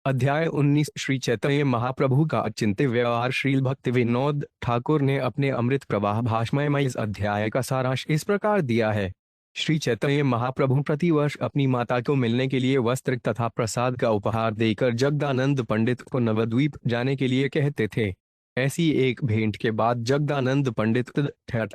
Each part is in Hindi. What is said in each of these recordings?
अध्याय 19 श्री चैतन्य महाप्रभु का अचिंत्य व्यवहार। श्रील भक्ति विनोद ठाकुर ने अपने अमृत प्रवाह भाषण में इस अध्याय का सारांश इस प्रकार दिया है। श्री चैतन्य महाप्रभु प्रतिवर्ष अपनी माता को मिलने के लिए वस्त्र तथा प्रसाद का उपहार देकर जगदानंद पंडित को नवद्वीप जाने के लिए कहते थे। ऐसी एक भेंट के बाद जगदानंद पंडित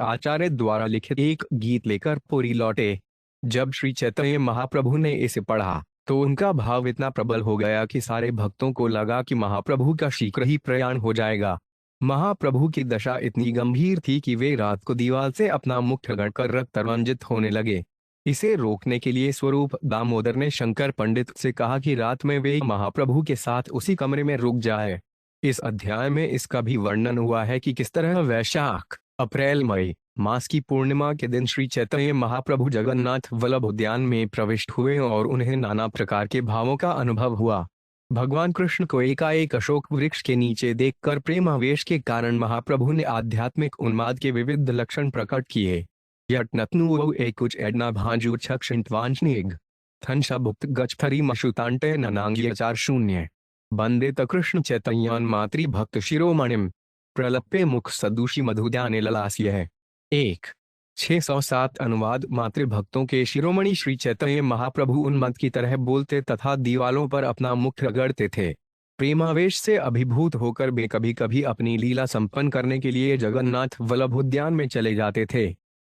आचार्य द्वारा लिखित एक गीत लेकर पुरी लौटे। जब श्री चैतन्य महाप्रभु ने इसे पढ़ा तो उनका भाव इतना प्रबल हो गया कि सारे भक्तों को लगा कि महाप्रभु का शीघ्र ही प्रयाण हो जाएगा। महाप्रभु की दशा इतनी गंभीर थी कि वे रात को दीवार से अपना मुख रगड़कर रक्तरंजित होने लगे। इसे रोकने के लिए स्वरूप दामोदर ने शंकर पंडित से कहा कि रात में वे महाप्रभु के साथ उसी कमरे में रुक जाए। इस अध्याय में इसका भी वर्णन हुआ है कि किस तरह वैशाख अप्रैल मई मास की पूर्णिमा के दिन श्री चैतन्य महाप्रभु जगन्नाथ वल्लभ उद्यान में प्रविष्ट हुए और उन्हें नाना प्रकार के भावों का अनुभव हुआ। भगवान कृष्ण को एकाएक अशोक वृक्ष के नीचे देखकर प्रेमावेश के कारण महाप्रभु ने आध्यात्मिक उन्माद के विविध लक्षण प्रकट किए। यत्नत्नु एकुच एडना भांजू छक्षिंटवांचनिग थंशभुक्त गच्छथरी मशुतांटे ननांग्यचार शून्य बंदित कृष्ण चैतन्यान मातृ भक्त शिरोमणिम प्रलप्पे मुख सदुषी मधुद्याने ललास्य है। 607 अनुवाद। मातृभक्तों के शिरोमणि श्री चैतन्य महाप्रभु उन्मत्त की तरह बोलते तथा दीवालों पर अपना मुख रगड़ते थे। प्रेमावेश से अभिभूत होकर वे कभी कभी अपनी लीला संपन्न करने के लिए जगन्नाथ वल्लभ उद्यान में चले जाते थे।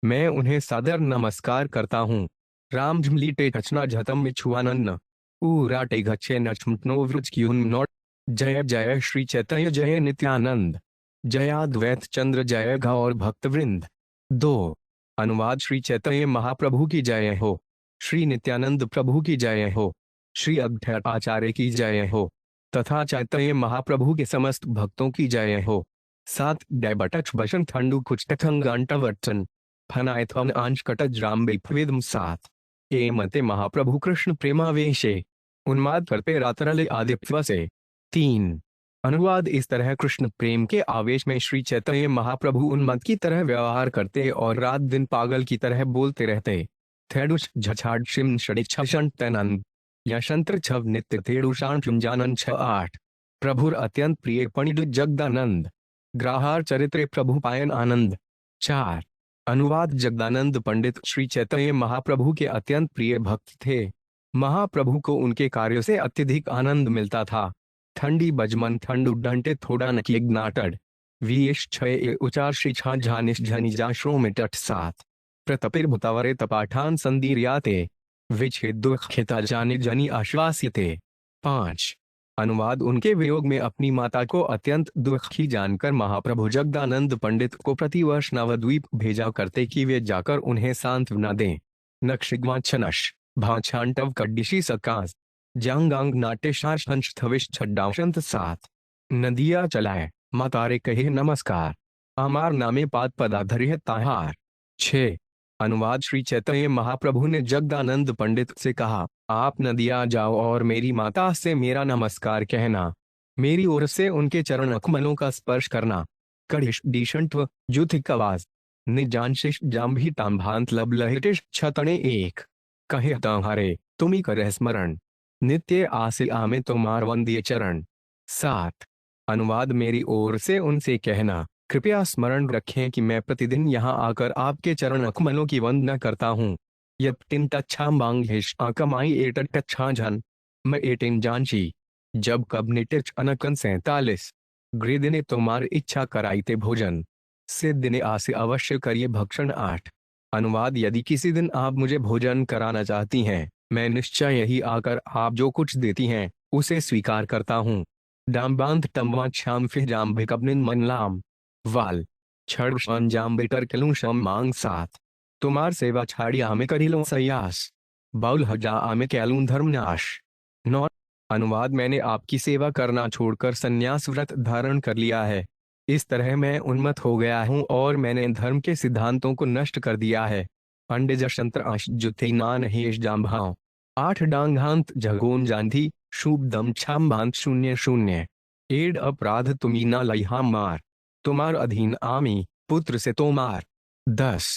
मैं उन्हें सादर नमस्कार करता हूँ। रामझमलीटे कचना झतम मिछुआनन्न ऊराटे गच्छे नचमटनो वृचक्यून्नोट। जय जय श्री चैतन्य जय नित्यानंद जयाद्वैत चंद्र जय गौर भक्तवृंद। 2 अनुवाद। श्री चैतन्य महाप्रभु की जय हो। श्री नित्यानंद प्रभु की जय हो। श्री अद्वैत आचार्य की जय हो तथा चैतन्य महाप्रभु के समस्त भक्तों की जय हो। 7 डैबटच बशन थंडु कुछ तथंगांटवर्चन फनायथन अंश कटज राम बिफविदम 7 एमते महाप्रभु कृष्ण प्रेमावेशे उन्माद करते रातरले आदित्व से। 3 अनुवाद। इस तरह कृष्ण प्रेम के आवेश में श्री चैतन्य महाप्रभु उन्मत्त की तरह व्यवहार करते और रात दिन पागल की तरह बोलते रहते। थेडुष झछाड़ शिम षडिक्षण तैनंद यशंत्र छव नित्य थेडुषाण चुंजानन 6-8 प्रभुर अत्यंत प्रिय पंडित जगदानंद ग्राहार चरित्रे प्रभु पायन आनंद। 4 अनुवाद। जगदानंद पंडित श्री चैतन्य महाप्रभु के अत्यंत प्रिय भक्त थे। महाप्रभु को उनके कार्यों से अत्यधिक आनंद मिलता था। ठंडी बजमन ठंडु डंटे थोड़ा नकिग्नाटड वीश 6 उचार श्री छा झानिश झनिजाश्रो में टट 7 प्रतपिर भुतावरे तपाठान संदीर्याते विच्छेद दुख खिता जाने जनी आश्वास्यते। 5 अनुवाद। उनके वियोग में अपनी माता को अत्यंत दुखी जानकर महाप्रभु जगदानंद पंडित को प्रतिवर्ष नवद्वीप भेजा करते कि वे जाकर उन्हें सांत्वना दें। नक्षिग्वांछनश भाछांटव कड्डिशी सकास जांगांग नाट्यशार थविश छड्डांशंत 7 नदिया चलाए मातारे कहे नमस्कार अमार नामे पाद पदाधर्य ताहार। 6 अनुवाद। श्री चैतन्य महाप्रभु ने जगदानंद पंडित से कहा, आप नदिया जाओ और मेरी माता से मेरा नमस्कार कहना, मेरी ओर से उनके चरण अकमलों का स्पर्श करना। कड़िश डीशंत्व जुथिक आवाज निजांशिश जाम्भी तांभांत लब लहिटिश छतने 1 कहे ताहारे तुम्ही करे स्मरण नित्य आसे आमे तुम्हार वंदिय चरण। 7 अनुवाद। मेरी ओर से उनसे कहना, कृपया स्मरण रखें कि मैं प्रतिदिन यहाँ आकर आपके चरण अकमलों की वंदना करता हूँ। यत्तिन तच्छा मांगेश आकमाई एटट तच्छा झन मैं एटिन जानशी जब कब निटिच अनकन 47 गृदिने तुम्हार इच्छा कराईते भोजन सिद्धिने आसे अवश्य करिए भक्षण। 8 अनुवाद। यदि किसी दिन आप मुझे भोजन कराना चाहती हैं, मैं निश्चय यही आकर आप जो कुछ देती हैं उसे स्वीकार करता हूँ। डाम्बांत टम्बा श्याम फिर जाम भिकबनिन मनलाम वाल छड़ शन जाम बेटर कलूं शम मांग 7 तुम्हार सेवा छाड़ी आमे करिलो सयास बाउल हजा आमे कैलूं धर्मनाश। 9 अनुवाद। मैंने आपकी सेवा करना छोड़कर संन्यास व्रत धारण कर लिया है। इस तरह मैं उन्मत्त हो गया हूँ और मैंने धर्म के सिद्धांतों को नष्ट कर दिया है। अंडजशंत्र आश जुथे नान हेश जाम्भाव 8 डांगांत जगोन जांधी शुभ दम छाम्बांत 0-0 एड अपराध तुम्ही ना लइहा मार तुम्हार अधीन आमी पुत्र से तोमार। 10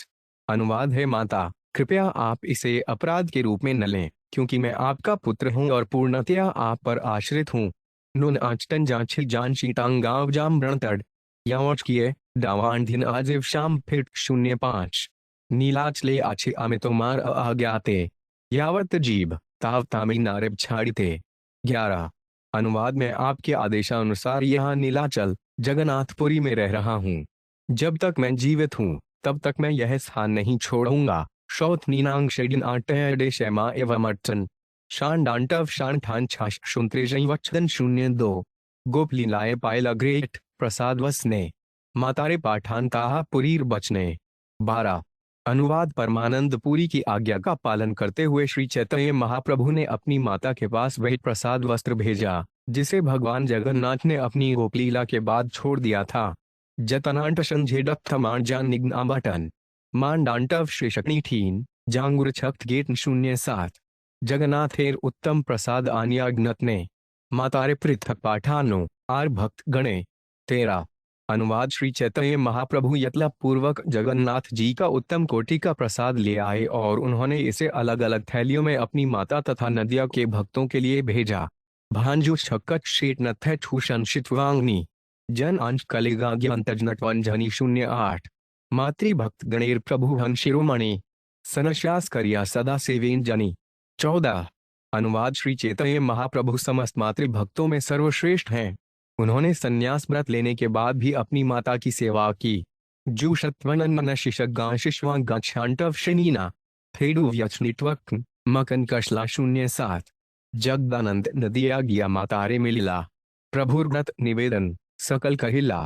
अनुवाद है माता, कृपया आप इसे अपराध के रूप में न लें। क्योंकि मैं आपका पुत्र हूँ और पूर्णतया आप पर आश्रित हूँ। नुन आचटन जांचिल जान शीतांग गांव जाम रणतड़ यावच किए दावान दिन आजिव शाम फिट 05 नीलाचले आछे आमे तो मार आज्ञाते यावत जीव ताव तामी नारिब छाड़िते। 11 अनुवाद में आपके आदेशानुसार यहाँ नीलाचल जगन्नाथपुरी में रह रहा हूँ। जब तक मैं जीवित हूँ तब तक मैं यह स्थान नहीं छोड़ूंगा। शौथ नीनांग शेडिन आटे शैमा एवं अट्टन शान डांटव शान ठान छाश शुंत्रेजई वचन 02 गोप लीलाए पायल ग्रेट प्रसाद वसने मातारे पाठान ताहा पुरीर बचने। 12 अनुवाद परमानंद पुरी की आज्ञा का पालन करते हुए श्री चैतन्य महाप्रभु ने अपनी माता के पास वही प्रसाद वस्त्र भेजा जिसे भगवान जगन्नाथ ने अपनी गोपलीला के बाद छोड़ दिया था। जतनांट संझेडक थमान जान निग्ना बटन मान डांटव श्रेषकनी ठीन जांगुर छक्त गेट 07 जगन्नाथेर उत्तम प्रसाद आनियाग्नत ने मातारे पृथक पाठानो आर भक्त गणे। 13 अनुवाद श्री चैतन्य महाप्रभु यत्न पूर्वक जगन्नाथ जी का उत्तम कोटि का प्रसाद ले आए और उन्होंने इसे अलग अलग थैलियों में अपनी माता तथा नदिया के भक्तों के लिए भेजा। भांजू छक्कत शेट नथ छूशन शितवांगनी जन अंश कलेगा ज्ञान जनी 08 मातृभक्त गणेर प्रभु हन शिरोमणि सनश्यास करिया सदा सेवेन जनी। 14 अनुवाद श्री चैतन्य महाप्रभु समस्त मातृभक्तों में सर्वश्रेष्ठ हैं। उन्होंने संन्यास व्रत लेने के बाद भी अपनी माता की सेवा की। जू शत्वनन शिश्वांगांटव शनीना थेडु व्यचनित्वक मकन कशला 07 जगदानंद नदिया गिया मातारे मिलिला प्रभुर्व्रत निवेदन सकल कहिला।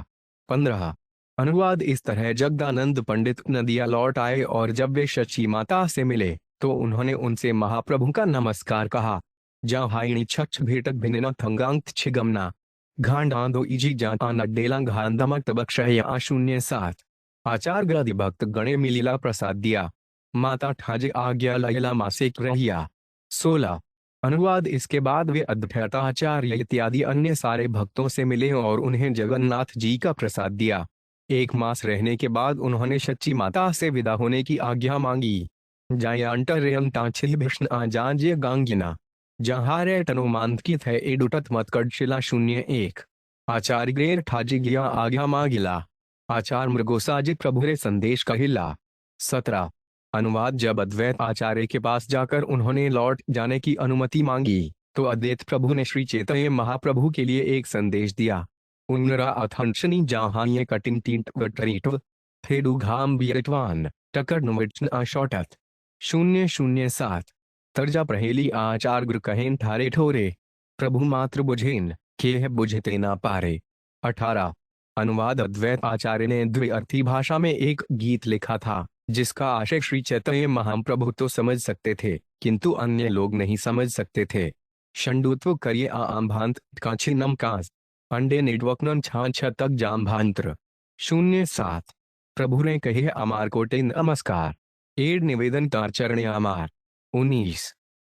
15 अनुवाद इस तरह जगदानंद पंडित नदिया लौट आए और जब वे शची माता से मिले तो उन्होंने उनसे महाप्रभु का नमस्कार कहा। जहाइणी छछ भेटक भिन्न थंगांग छिगमना घांडांदो इजी जान डेला घांदमक तबक्षया 07 आचार ग्रदि भक्त गणे मिलीला प्रसाद दिया माता ठाजे आज्ञा लयला मासिक रहिया। 16 अनुवाद इसके बाद वे अद्वैताचार्य इत्यादि अन्य सारे भक्तों से मिले और उन्हें जगन्नाथ जी का प्रसाद दिया। 1 मास रहने के बाद उन्होंने शची माता से विदा होने की आज्ञा मांगी। जायांटरयं तांछिल भीष्ण आजाज्य गांगिना जहारे तनुमांत की थे एडुटत मतकड़शिला 01 आचार्य ग्रेर ठाजी गया आज्ञा मांगिला आचार मृगोसाजित प्रभुरे संदेश कहिला। 17 अनुवाद जब अद्वैत आचार्य के पास जाकर उन्होंने लौट जाने की अनुमति मांगी तो अद्वैत प्रभु ने श्री चैतन्य महाप्रभु के लिए एक संदेश दिया। उन्नरा अथंशनी जहां कटिन टींट वटरीटव थेडु घाम बियटवान टकर नुवचन अशोटत 007 तर्जा प्रहेली आचार गुरु कहेन थारे ठोरे प्रभु मात्र बुझेन के बुझते ना पारे। 18 अनुवाद अद्वैत आचार्य ने द्विअर्थी भाषा में एक गीत लिखा था जिसका आशय श्री चैतन्य महाप्रभु तो समझ सकते थे किंतु अन्य लोग नहीं समझ सकते थे। शंडुत्व करिए आम भांत काछी नम काज अंडे नेटवर्क नन छाछ तक जाम भांत्र 07 प्रभु ने कहे अमार कोटे नमस्कार एड निवेदन तार चरण अमार। 19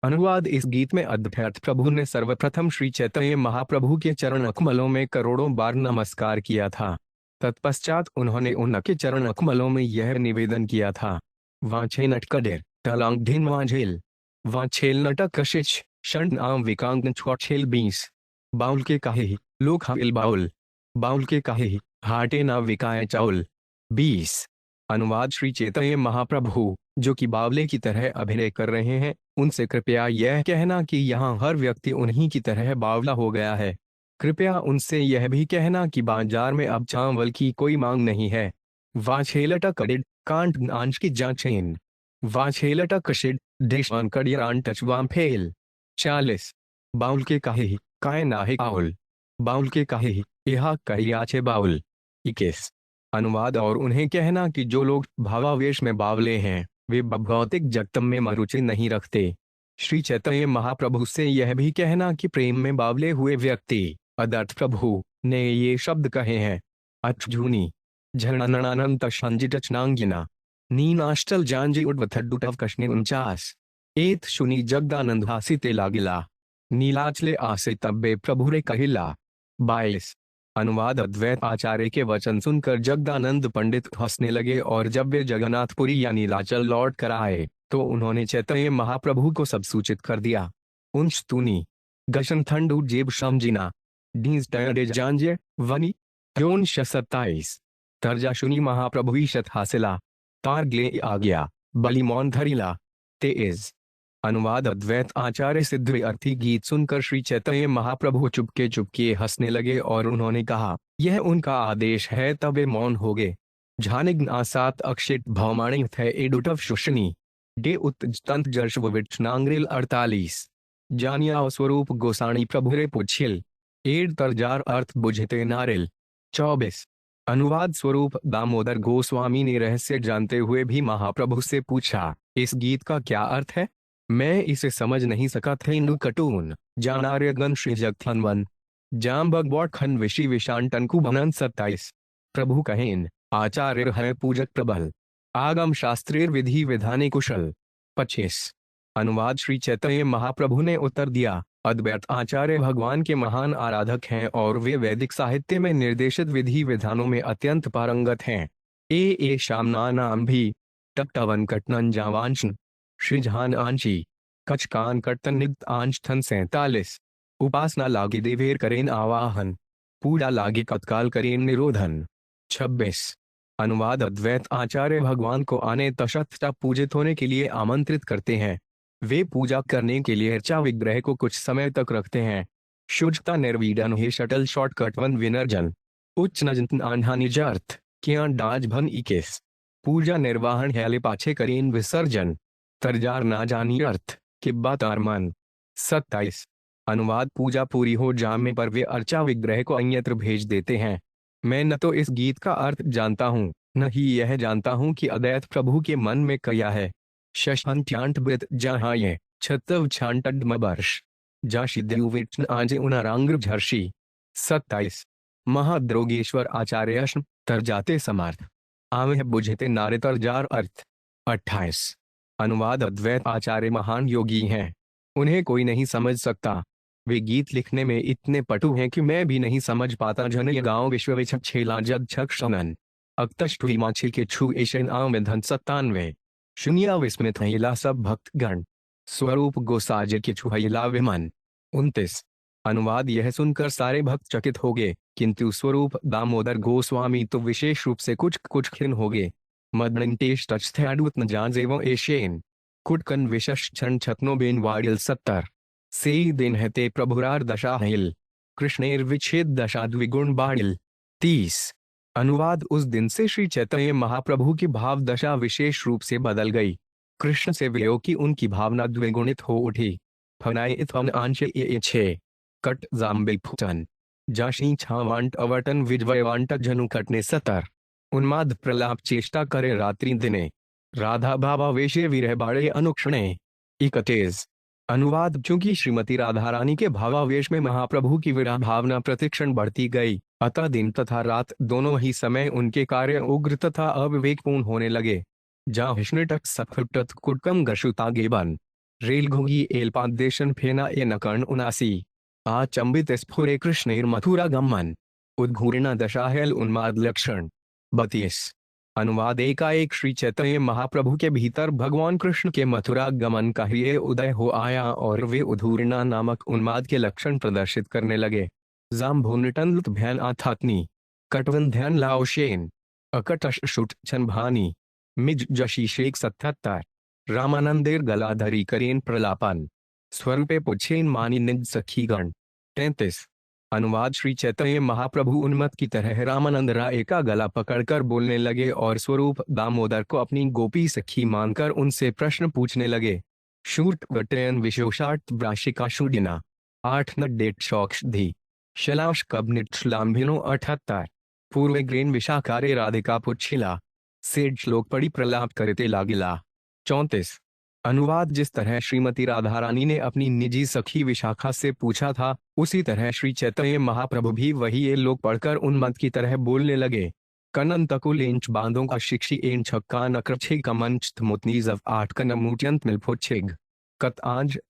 अनुवाद इस गीत में अद्वैत प्रभु ने सर्वप्रथम श्री चैतन्य महाप्रभु के चरण कमलों में करोड़ों बार नमस्कार किया था। तत्पश्चात उन्होंने उनके चरण कमलों में यह निवेदन किया था वाछे नटकडेर तलांग ढिन वाझेल वाछेल नटक कशिच षण आम विकांग छेल 20 बाउल के काहे लोक हाइल बाउल के काहे हाटे ना विकाय चाउल। 20 अनुवाद श्री चैतन्य महाप्रभु जो कि बावले की तरह अभिनय कर रहे हैं उनसे कृपया यह कहना कि यहाँ हर व्यक्ति उन्हीं की तरह बावला हो गया है। कृपया उनसे यह भी कहना कि बाजार में अब चावल की कोई मांग नहीं है। वाछेलटा कडिड कांट आंच की जांचेन वाछेलटा कशिड डिशान कडियान टचवाम फेल। 40 बाउल के काहे काय नाहे आउल बाउल के काहे यहा करियाचे बाउल। 21 अनुवाद और उन्हें कहना कि जो लोग भावावेश में बावले हैं वे भौतिक जगत में रुचि नहीं रखते। श्री चैतन्य महाप्रभु से यह भी कहना कि प्रेम में बावले हुए व्यक्ति अदर्थ प्रभु ने ये शब्द कहे हैं अचझूनी झरणानंत संजिटचनांगिना नीनाष्टल जानजी उड्वथड्डुटव कश्ने 49 एत शुनि जगदानंद हासिते लागिला नीलाचले आसे तब्बे प्रभुरे कहिला। 22 अनुवाद अद्वैत आचार्य के वचन सुनकर जगदानंद पंडित हंसने लगे और जब वे जगन्नाथपुरी यानी नीलाचल लौट कर आए तो उन्होंने चैतन्य महाप्रभु को सब सूचित कर दिया। उंच तूनी गशन ठंडू जेब समझिना डीज टयडे जानजे वनी क्यों 27 तर्जा शुनी महाप्रभु ईशत हासिला तार ग्ले आ गया बली मौन धरिला तेज। अनुवाद अद्वैत आचार्य सिद्ध अर्थी गीत सुनकर श्री चैतन्य महाप्रभु चुपके चुपके हंसने लगे और उन्होंने कहा, यह उनका आदेश है तब वे मौन हो गए। झानिग्नासात अक्षित भौमाणी थे एडुटव शुशनी डे उत्तंत जर्शविच नांग्रिल 48 जानिया स्वरूप गोसाणी प्रभुरे पुछिल एड तरजार अर्थ बुझते नारिल 24। अनुवाद स्वरूप दामोदर गोस्वामी ने रहस्य जानते हुए भी महाप्रभु से पूछा, इस गीत का क्या अर्थ है? मैं इसे समझ नहीं सका थे। नु कटून जानार्यगन श्री जगथनवन जामबग बॉट खन विशी विशान टनकु बनन 27। प्रभु कहेन आचार्य है पूजक प्रबल आगम शास्त्रेर विधि विधाने कुशल 25। अनुवाद श्री चैतन्य महाप्रभु ने उत्तर दिया, अद्वैत आचार्य भगवान के महान आराधक हैं और वे वैदिक साहित्य में निर्देशित विधि विधानों में अत्यंत पारंगत हैं। ए शामना नाम भी टकटवन कटनन जावांश श्रीजहान आंशी कचकान कर्तन निग्ध आंश थन 47। उपासना लागे देवेर करेन आवाहन पूजा लागे कत्काल करेन निरोधन 26। अनुवाद अद्वैत आचार्य भगवान को आने तशत पूजित होने के लिए आमंत्रित करते हैं। वे पूजा करने के लिए अर्चा विग्रह को कुछ समय तक रखते हैं। शुद्धता निर्वीडन हे शटल शॉर्टकट विनर्जन उच्च नजन आन्हा निजार्थ क्या डाज भन 21। पूजा निर्वाहन हेले पाछे करेन विसर्जन तरजार ना जानी अर्थ किब्बा तारमन 27। अनुवाद पूजा पूरी हो जाने पर वे अर्चा विग्रह को अन्यत्र भेज देते हैं। मैं न तो इस गीत का अर्थ जानता हूँ न ही यह जानता हूँ कि अद्वैत प्रभु के मन में क्या है। शशांत्यांत वृत जहाँ ये छत्तव छांटड मबर्ष जाशिद्युविष्ण आजे उनारांग्र झर्षि 27। महाद्रोगेश्वर आचार्य तरजाते समर्थ आवे बुझते नारे तरजार अर्थ 28। अनुवाद अद्वैत आचार्य महान योगी हैं, उन्हें कोई नहीं समझ सकता। वे गीत लिखने में इतने पटु हैं कि मैं भी नहीं समझ पाता। जन ये गाँव विश्व छेला जद छक शनन अक्तष्टुई माछी के छू एशन आमधन 97। शून्या विस्मित हिला सब भक्तगण स्वरूप गोसाज के छुहिला विमन 29। अनुवाद यह सुनकर सारे भक्त चकित हो गए, किंतु स्वरूप दामोदर गोस्वामी तो विशेष रूप से कुछ खिन्न हो गए। मदनटेश टचथ्याडुत न जान एवं एशेन कुटकन विशश छन छतनो बेन वाडिल 70 से दिन है ते प्रभुरार दशा हिल कृष्णेर विच्छेद दशा द्विगुण बाडिल 30। अनुवाद उस दिन से श्री चैतन्य महाप्रभु की भाव दशा विशेष रूप से बदल गई। कृष्ण से वियोग की उनकी भावना द्विगुणित हो उठी। फनाए आंश छे कट जाम्बिल फुटन जाशी छावांट अवटन विजयवांट जनु कटने 70। उन्माद प्रलाप चेष्टा करे रात्रि दिने राधा भावा वेशे विरह बाड़े अनुक्षणे 31। अनुवाद चूंकि श्रीमती राधा रानी के भावावेश में महाप्रभु की विरह भावना प्रतिक्षण बढ़ती गई, अतः दिन तथा रात दोनों ही समय उनके कार्य उग्र तथा अविवेकपूर्ण होने लगे। जहाँ हिष्णटक सफटत कुटकम गशुता गेबन रेल घोगी एलपादेशन फेना ए नकर्ण 79। आचंबित स्फुरे कृष्णेर मथुरा गमन उद्घूर्णा दशाहेल उन्माद लक्षण 32। अनुवाद एकाएक श्री चैतन्य महाप्रभु के भीतर भगवान कृष्ण के मथुरा गमन का ही उदय हो आया और वे उद्धूर्णा नामक उन्माद के लक्षण प्रदर्शित करने लगे। जाम्भुनटन भैन आथात्नी कटवन ध्यान लाओशेन अकटश शुट छनभानी मिज जशी शेख 77। रामानंदेर गलाधरी करेन प्रलापन स्वरूपे पुछेन मानी निज सखीगण 33। अनुवाद श्री चैतन्य महाप्रभु उन्मत्त की तरह रामानंद राय का गला पकड़कर बोलने लगे और स्वरूप दामोदर को अपनी गोपी सखी मानकर उनसे प्रश्न पूछने लगे। शूट वटयन विशोषाट ब्राशिका शुडिना 8 न डेट शौक्ष धी शलाश कबनिट श्लाम्भिनो 78। पूर्व ग्रेन विशाकारे राधिका पुच्छिला सेड श्लोक पड़ी प्रलाप करते लागिला 34। अनुवाद जिस तरह श्रीमती राधा रानी ने अपनी निजी सखी विशाखा से पूछा था, उसी तरह श्री चैतन्य महाप्रभु भी वही ये लोग पढ़कर उन्मत्त की तरह बोलने लगे। कनन तकुल इंच बांधों का शिक्षी एन छक्का नक्रछे कमंच मुतनीजव 8 कनमूट्यंत मिलफोच्छेग कत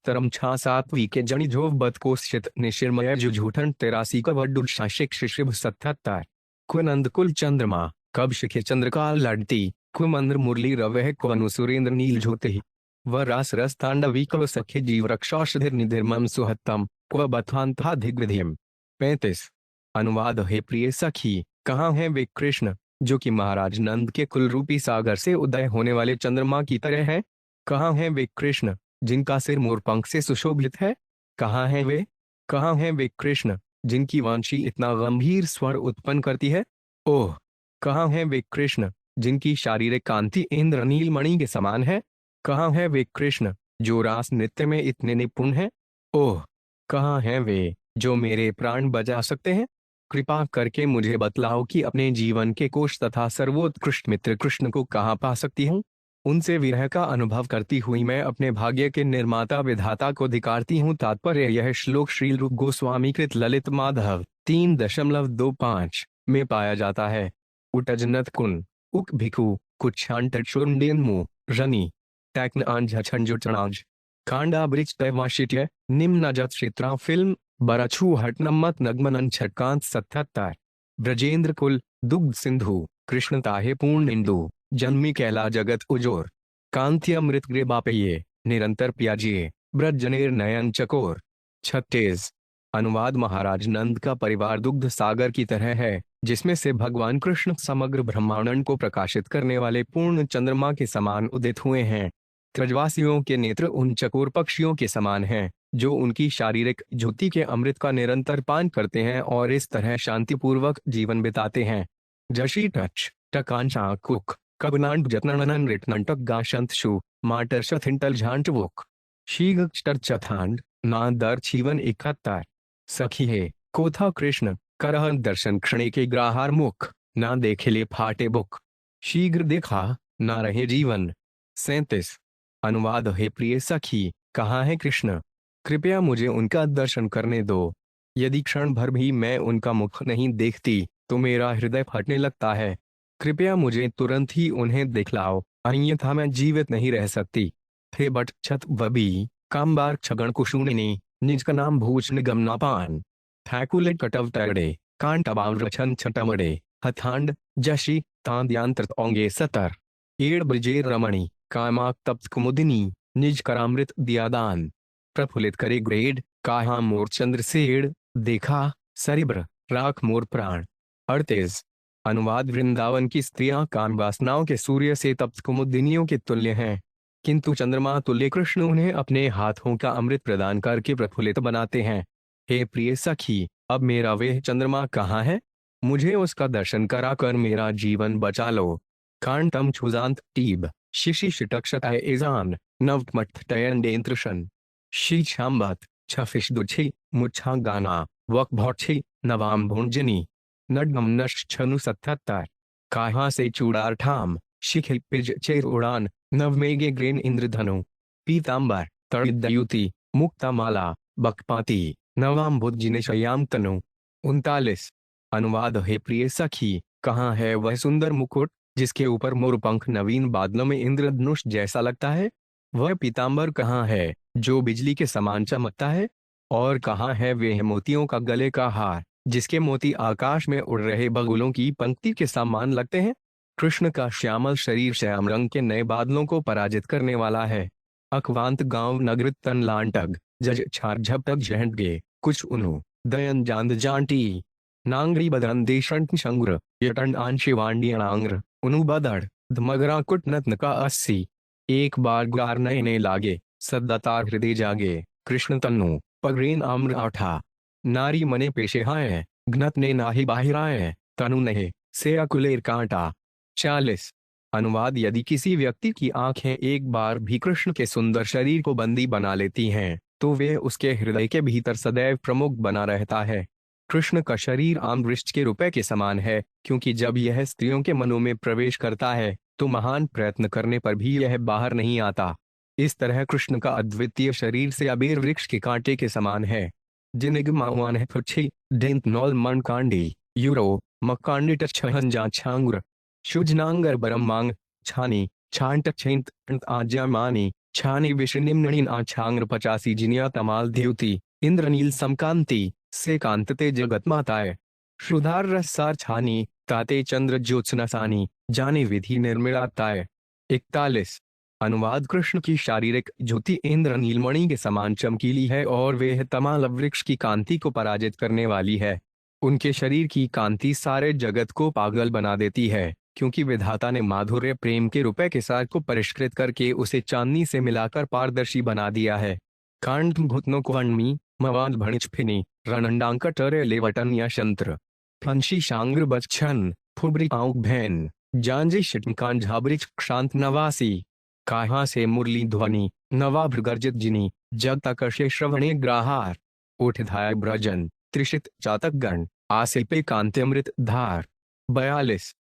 तरम छा सातवी के जणि जोव बतकोशित निशिरमय जुझूठन 83 कवडुल शाशिक शिशिभ 77 क्वनंद कुल चंद्रमा कब शिखे चंद्रकाल लड़ती क्वमंद्र मुरली रवह क्वनु सुरेंद्र नील ज्योति व रास रस तांडवी कव सखे जीव रक्षौषधिर निधिर्मम सुहत्तम क्व बथांता दिग्विधियम 35 अनुवाद हे प्रिय सखी, कहाँ है वे कृष्ण जो कि महाराज नंद के कुल रूपी सागर से उदय होने वाले चंद्रमा की तरह है? कहाँ है वे कृष्ण जिनका सिर मोरपंख से सुशोभित है? कहाँ है वे? कहाँ है वे कृष्ण जिनकी वांछी इतना गंभीर स्वर उत्पन्न करती है? ओह, कहाँ है वे कृष्ण जिनकी शारीरिक कांति इंद्रनील मणि के समान है? कहाँ है वे कृष्ण जो रास नृत्य में इतने निपुण हैं? ओह, कहाँ हैं वे जो मेरे प्राण बजा सकते हैं? कृपा करके मुझे बतलाओ कि अपने जीवन के कोष तथा सर्वोत्कृष्ट मित्र कृष्ण को कहाँ पा सकती हूँ। उनसे विरह का अनुभव करती हुई मैं अपने भाग्य के निर्माता विधाता को धिकारती हूँ। तात्पर्य यह श्लोक श्रील रूप गोस्वामी कृत ललित माधव 3.25 में पाया जाता है। उटजनत कुन उक भिखु कुछांटुंडेन्मु रनि टैक्न अंझंजुटनाज कांडा ब्रिज तैवाशिट्य निम्न जत क्षेत्रा फिल्म बरछू हटनमत नगमनन छटकांत 77 ब्रजेंद्र कुल दुग्ध सिंधु कृष्ण ताहे पूर्ण इंदु जन्मी कैला जगत उजोर कांति अमृत ग्रेबापये निरंतर प्याजिए ब्रज जनेर नयन चकोर 36 अनुवाद महाराज नंद का परिवार दुग्ध सागर की तरह है जिसमें से भगवान कृष्ण समग्र ब्रह्मांड को प्रकाशित करने वाले पूर्ण चंद्रमा के समान उदित हुए हैं। ब्रजवासियों के नेत्र उन चकोर पक्षियों के समान हैं जो उनकी शारीरिक ज्योति के अमृत का निरंतर पान करते हैं और इस तरह शांतिपूर्वक जीवन बिताते हैं। जशी टच टकांशा कुक कबनांड जतननन रिटनंटक गाशंतशु माटर शथिंटल झांटवुक शीगक्षटर चथांड ना दर छीवन 71 सखी है कोथा कृष्ण करह दर्शन क्षणे के ग्राहार मुख ना देखे ले फाटे बुक शीघ्र देखा ना रहे जीवन 37 अनुवाद हे प्रिय सखी, कहाँ है कृष्ण? कृपया मुझे उनका दर्शन करने दो। यदि क्षण भर भी मैं उनका मुख नहीं देखती तो मेरा हृदय फटने लगता है। कृपया मुझे तुरंत ही उन्हें दिखलाओ, अन्यथा मैं जीवित नहीं रह सकती। थे बट छत वबी कामबार छगण कुशुनिनी निज का नाम भूष निगम नापान थैकुले कटव तगड़े कांटबाव रछन छटमड़े हथांड जशी तांद्यांत्र ओंगे सतर एड़ ब्रजेर रमणी कामाक तप्त कुमुदिनी निज करामृत दियादान प्रफुल्लित करे ग्रेड काहा मोर चंद्र सेड़ देखा सरिब्र राख मोर प्राण 38 अनुवाद वृंदावन की स्त्रियां काम वासनाओं के सूर्य से तप्त कुमुदिनियों के तुल्य हैं, किंतु चंद्रमा तुल्य कृष्ण उन्हें अपने हाथों का अमृत प्रदान करके प्रफुल्लित बनाते हैं। हे प्रिय सखी, अब मेरा वह चंद्रमा कहाँ है? मुझे उसका दर्शन कराकर मेरा जीवन बचा लो। कांटम छुजांत टीब शिशि शिटक्षताय एजान नवमठ टयन डेंत्रशन शी छाम्बत छफिश दुछी मुच्छा गाना वक भौछी नवाम भुंजनी नडगम नश छनु 77 कहाँ से चूड़ार ठाम शिखिल पिज चेर उड़ान नवमेगे ग्रेन इंद्रधनु पीतांबर तड़िदयुति मुक्तामाला बकपाती नवाम बुध जिनेशयाम तनु 39 अनुवाद हे प्रिय सखी, कहाँ है वह सुंदर मुकुट जिसके ऊपर मोरपंख नवीन बादलों में इंद्रधनुष जैसा लगता है? वह पीतांबर कहाँ है जो बिजली के समान चमकता है? और कहाँ है वह मोतियों का गले का हार जिसके मोती आकाश में उड़ रहे बगुलों की पंक्ति के समान लगते हैं? कृष्ण का श्यामल शरीर श्याम रंग के नए बादलों को पराजित करने वाला है। अखवांत गांव नगृत तन लांटग जज छार झपटक झहट गे कुछ उनु दयन जांद जांटी नांगरी बदन देशंट शंग्र यटन आंशिवांडियणांग्र उनु बदड़ धमगरा कुट नत्न का 80 एक बार ग्वार नयने लागे सद्दातार हृदय जागे कृष्ण तन्नु पगरेन आम्र आठा नारी मने पेशे हाय घनत ने नाहि बाहिराय तनु नहे से अकुलेर कांटा 40 अनुवाद यदि किसी व्यक्ति की आंखें एक बार भी कृष्ण के सुंदर शरीर को बंदी बना लेती हैं तो वे उसके हृदय के भीतर सदैव प्रमुख बना रहता है। कृष्ण का शरीर आम वृक्ष के रुपए के समान है, क्योंकि जब यह स्त्रियों के मनों में प्रवेश करता है तो महान प्रयत्न करने पर भी यह बाहर नहीं आता। इस तरह कृष्ण का अद्वितीय शरीर से अबेर वृक्ष के कांटे के समान है। जिनिगमावान है फुच्छी डेंत नौल मन कांडी यूरो मकांडिट छहंजा छांग्र शुजनांगर बरम मांग छानी छांट छेंत आज्या मानी छानी विष्णिम्नणीन आछांग्र 85 जिनिया तमाल देवती इंद्रनील समकांति से कांतते जगत माताए क्षुधार रसार छानी ताते चंद्र ज्योत्सनासानी जाने विधि निर्मिलाताए। 41। अनुवाद कृष्ण की शारीरिक ज्योति इंद्र नीलमणि के समान चमकीली है और वे तमाल वृक्ष की कांति को पराजित करने वाली है। उनके शरीर की कांति सारे जगत को पागल बना देती है, क्योंकि विधाता ने माधुर्य प्रेम के रुपए के सार को परिष्कृत करके उसे चांदनी से मिलाकर पारदर्शी बना दिया है। कांड घुटनों को अण्मी मवाद भणिच फिनी रणंडांकटर लेवटन या शंत्र फंशी शांग्र बच्छन फुबरी आउक भैन जानजे शिटमकान झाबरिच क्षांत नवासी कहाँ से मुरली ध्वनि नवा भृगर्जित जिनी जग तकर्षे श्रवणे ग्राहार उठ धाय ब्रजन त्रिशित चातक गण आसिपे कांत्यमृत धार। 42।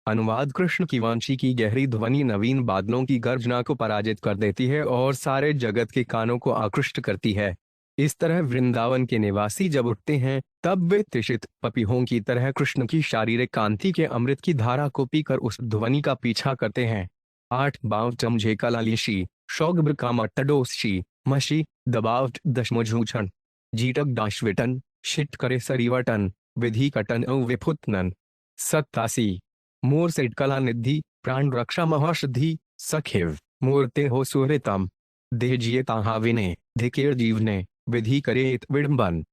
अनुवाद कृष्ण की वांशी की गहरी ध्वनि नवीन बादलों की गर्जना को पराजित कर देती है और सारे जगत के कानों को आकृष्ट करती है। इस तरह वृंदावन के निवासी जब उठते हैं तब वे त्रिशित पपीहों की तरह कृष्ण की शारीरिक कांति के अमृत की धारा को पीकर उस ध्वनि का पीछा करते हैं। 8 बाव चमझे कलालिशी शौग्र कामटडोशी मशी दबाव दशमझूछण जीटक दाशविटन शिट करे सरीवटन विधि कटन विफुतनन। 87। मोर सेठ कला निधि प्राण रक्षा महौषधि सखिव मूर्ते हो सुहृतम देजिए ताहा विने धिकेर जीवने विधि करेत विडंबन।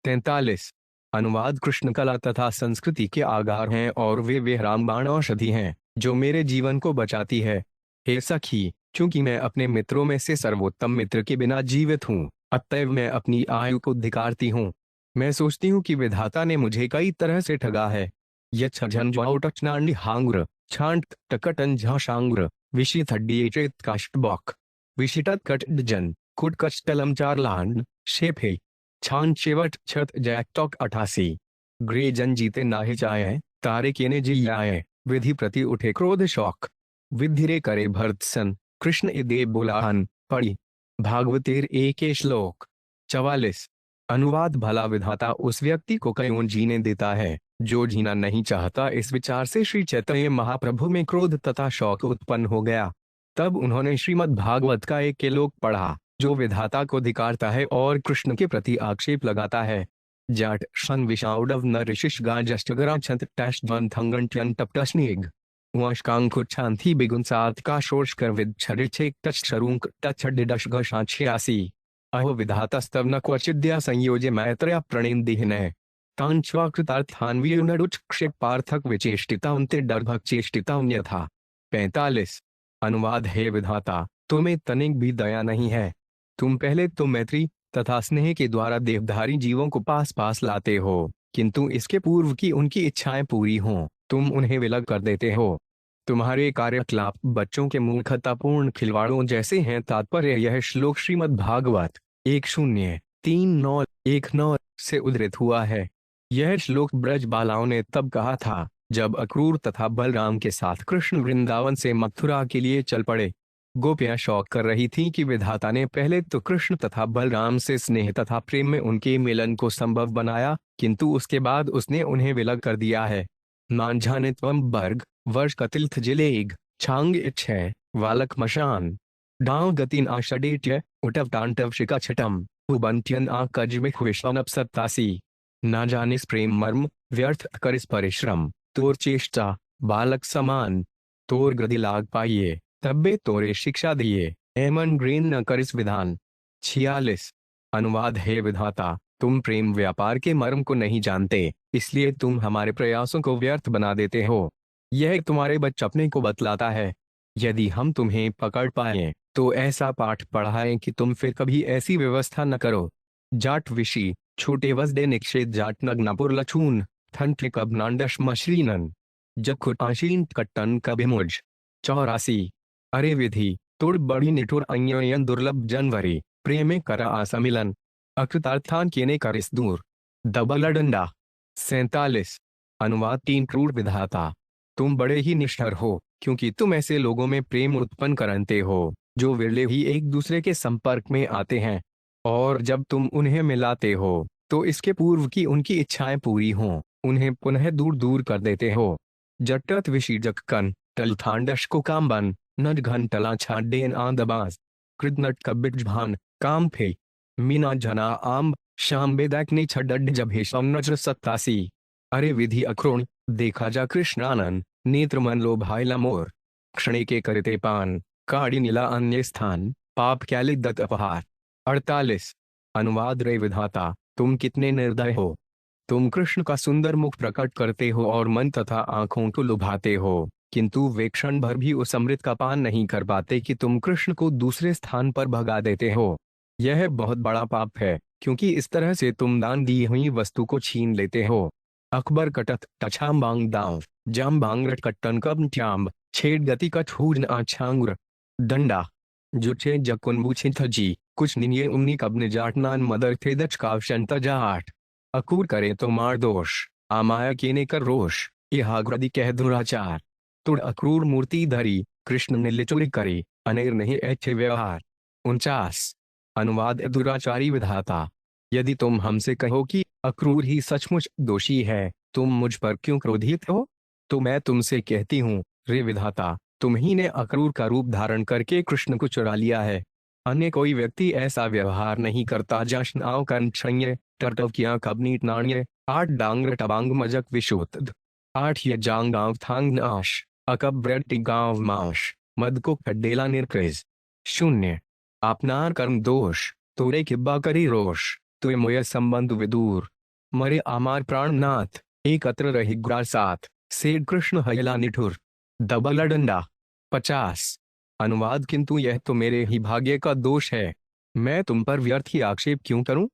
43। अनुवाद कृष्ण कला तथा संस्कृति के आगार हैं और वे रामबाण औषधि हैं जो मेरे जीवन को बचाती है। हे सखी, चूंकि मैं अपने मित्रों में से सर्वोत्तम मित्र के बिना जीवित हूँ, अतएव मैं अपनी आयु को धिकारती हूँ। मैं सोचती हूँ कि विधाता ने मुझे कई तरह से ठगा है। यक्षंजाउटचनांडी हांग्र छांट टकटन झाशांग्र विशित हड्डियेचेत काष्टबॉक विशिटत कटजन कुटकचटलम चारलांड शेफे छान शेवट छत जैकटॉक 88 ग्रे जन जीते नाहे चाहे तारे केने जी आए विधि प्रति उठे क्रोध शौक विधिरे करे भरतसन कृष्ण ए देव बुलाहन पढ़ी भागवतेर एक श्लोक। 44। अनुवाद भला विधाता उस व्यक्ति को क्यों जीने देता है जो जीना नहीं चाहता। इस विचार से श्री चैतन्य महाप्रभु में क्रोध तथा शौक उत्पन्न हो गया। तब उन्होंने श्रीमद् भागवत का एक श्लोक पढ़ा जो विधाता को धिकारता है और कृष्ण के प्रति आक्षेप लगाता है। जाट शन विषाउडव न ऋषिश गा जस्टगरा छंत टैश ध्वन थंगन ट्यन टपटस्नेग वंशकांकुर शांति बिगुन सात का शोष कर विद छरिछे टच शरूंक टच डिडश घा 86 अहो विधातस्तव न क्वचिद्या संयोजे मैत्रया प्रणेन्दिहिनः तांच्वाकृतार्थान्वीयुनडुच क्षेप पार्थक विचेष्टिता उनते डरभक चेष्टिता यथा। 45। अनुवाद हे विधाता, तुम्हें तनिक भी दया नहीं है। तुम पहले तो मैत्री तथा स्नेह के द्वारा देवधारी जीवों को पास पास लाते हो, किंतु इसके पूर्व की उनकी इच्छाएं पूरी हों तुम उन्हें विलग कर देते हो। तुम्हारे कार्यकलाप बच्चों के मूर्खतापूर्ण खिलवाड़ों जैसे हैं। तात्पर्य यह श्लोक श्रीमद् भागवत 1.03919 से उद्धृत हुआ है। यह श्लोक ब्रज बालाओं ने तब कहा था जब अक्रूर तथा बलराम के साथ कृष्ण वृंदावन से मथुरा के लिए चल पड़े। गोपियां शौक कर रही थीं कि विधाता ने पहले तो कृष्ण तथा बलराम से स्नेह तथा प्रेम में उनके मिलन को संभव बनाया, किंतु उसके बाद उसने उन्हें विलग कर दिया है। मांझानित्वम बर्ग वर्ष कतिल्थ जिलेग छांग इच्छय वालक मशान डांव गतिन आषडेट्य उटव टांटव शिका छटम उबंत्यन आ कजमिख विश्वनप 87 ना जानिस प्रेम मर्म व्यर्थ करिस परिश्रम तोर चेष्टा बालक समान तोर गृधि लाग पाइये तब्बे तोरे शिक्षा दिए एमन ग्रेन न करिस विधान। 46। अनुवाद हे विधाता, तुम प्रेम व्यापार के मर्म को नहीं जानते, इसलिए तुम हमारे प्रयासों को व्यर्थ बना देते हो। यह तुम्हारे बच्चपने को बतलाता है। यदि हम तुम्हें पकड़ पाए तो ऐसा पाठ पढ़ाएं कि तुम फिर कभी ऐसी व्यवस्था न करो। जाट विशी छोटे वजदे निक्षेत जाट नग्नापुर लछून ठंठ कब नांडश मशरीनन जखुट आशीन कट्टन कभिमुज। 84। अरे विधि तुड़ बड़ी निठुर अन्ययन दुर्लभ जनवरी प्रेमे करा आसमिलन अकृतार्थान केने करिस दूर दबलडंडा। 47। अनुवाद 3 क्रूर विधाता, तुम बड़े ही निष्ठुर हो, क्योंकि तुम ऐसे लोगों में प्रेम उत्पन्न करते हो जो विरले ही एक दूसरे के संपर्क में आते हैं, और जब तुम उन्हें मिलाते हो तो इसके पूर्व की उनकी इच्छाएं पूरी हों उन्हें पुनः दूर दूर कर देते हो। जट्टत विशी जककन टलथांडश को कामबन नज घन टला छाडेन आंदबाज कृदनट कबिज भान काम फे मीना जना आम शाम बेदाकनी छडड जब हेशम नजर सत्तासी अरे विधि अक्रोण देखा जा कृष्णानन नेत्र मन लो भाईला मोर क्षणे के करते पान काड़ी नीला अन्य स्थान पाप कैलिक दत्त अपहार 48 अनुवाद रे विधाता तुम कितने निर्दय हो। तुम कृष्ण का सुंदर मुख प्रकट करते हो और मन तथा आंखों को लुभाते हो, किंतु वे क्षण भर भी उस अमृत का पान नहीं कर पाते कि तुम कृष्ण को दूसरे स्थान पर भगा देते हो। यह बहुत बड़ा पाप है, क्योंकि इस तरह से तुम दान दी हुई वस्तु को छीन लेते हो। अकबर कटत टछाम बांग दाव जाम बांग रट कट्टन कब चाम छेड़ गति का छून आछांग्र डंडा जुचे जकुन मुछे थजी कुछ निये उन्नी कब निजाटनान मदर थे दच कावशंत जाट अकूर करे तो मार दोष आमाया केने कर रोष इहाग्रदि कह दुराचार तुड़ अक्रूर मूर्ति धरी कृष्ण ने लिचुरी करी अनेर नहीं ऐच्छे व्यवहार 49 अनुवाद दुराचारी विधाता यदि तुम हमसे कहो कि अक्रूर ही सचमुच दोषी है, तुम मुझ पर क्यों क्रोधित हो? तो मैं तुमसे कहती हूँ, रे विधाता, तुम ही ने अक्रूर का रूप धारण करके कृष्ण को चुरा लिया है। अन्य कोई व्यक्ति ऐसा व्यवहार नहीं करता। जश्नाव कंक्षण्य टर्टव किया कबनीट नाण्य 8 डांग टबांग मजक विशुद्ध 8 ये जांग गांव थांग नाश अकब ब्रेड गांव माश मद को खड्डेला निर्कृज 0 आपनार कर्म दोष तोरे किब्बा करी रोष तुए मोय संबंध विदूर मरे आमार प्राणनाथ एकत्र रही ग्रार साथ सेठ कृष्ण हयला निठुर दबला डंडा 50 अनुवाद किंतु यह तो मेरे ही भाग्य का दोष है, मैं तुम पर व्यर्थ ही आक्षेप क्यों करूं?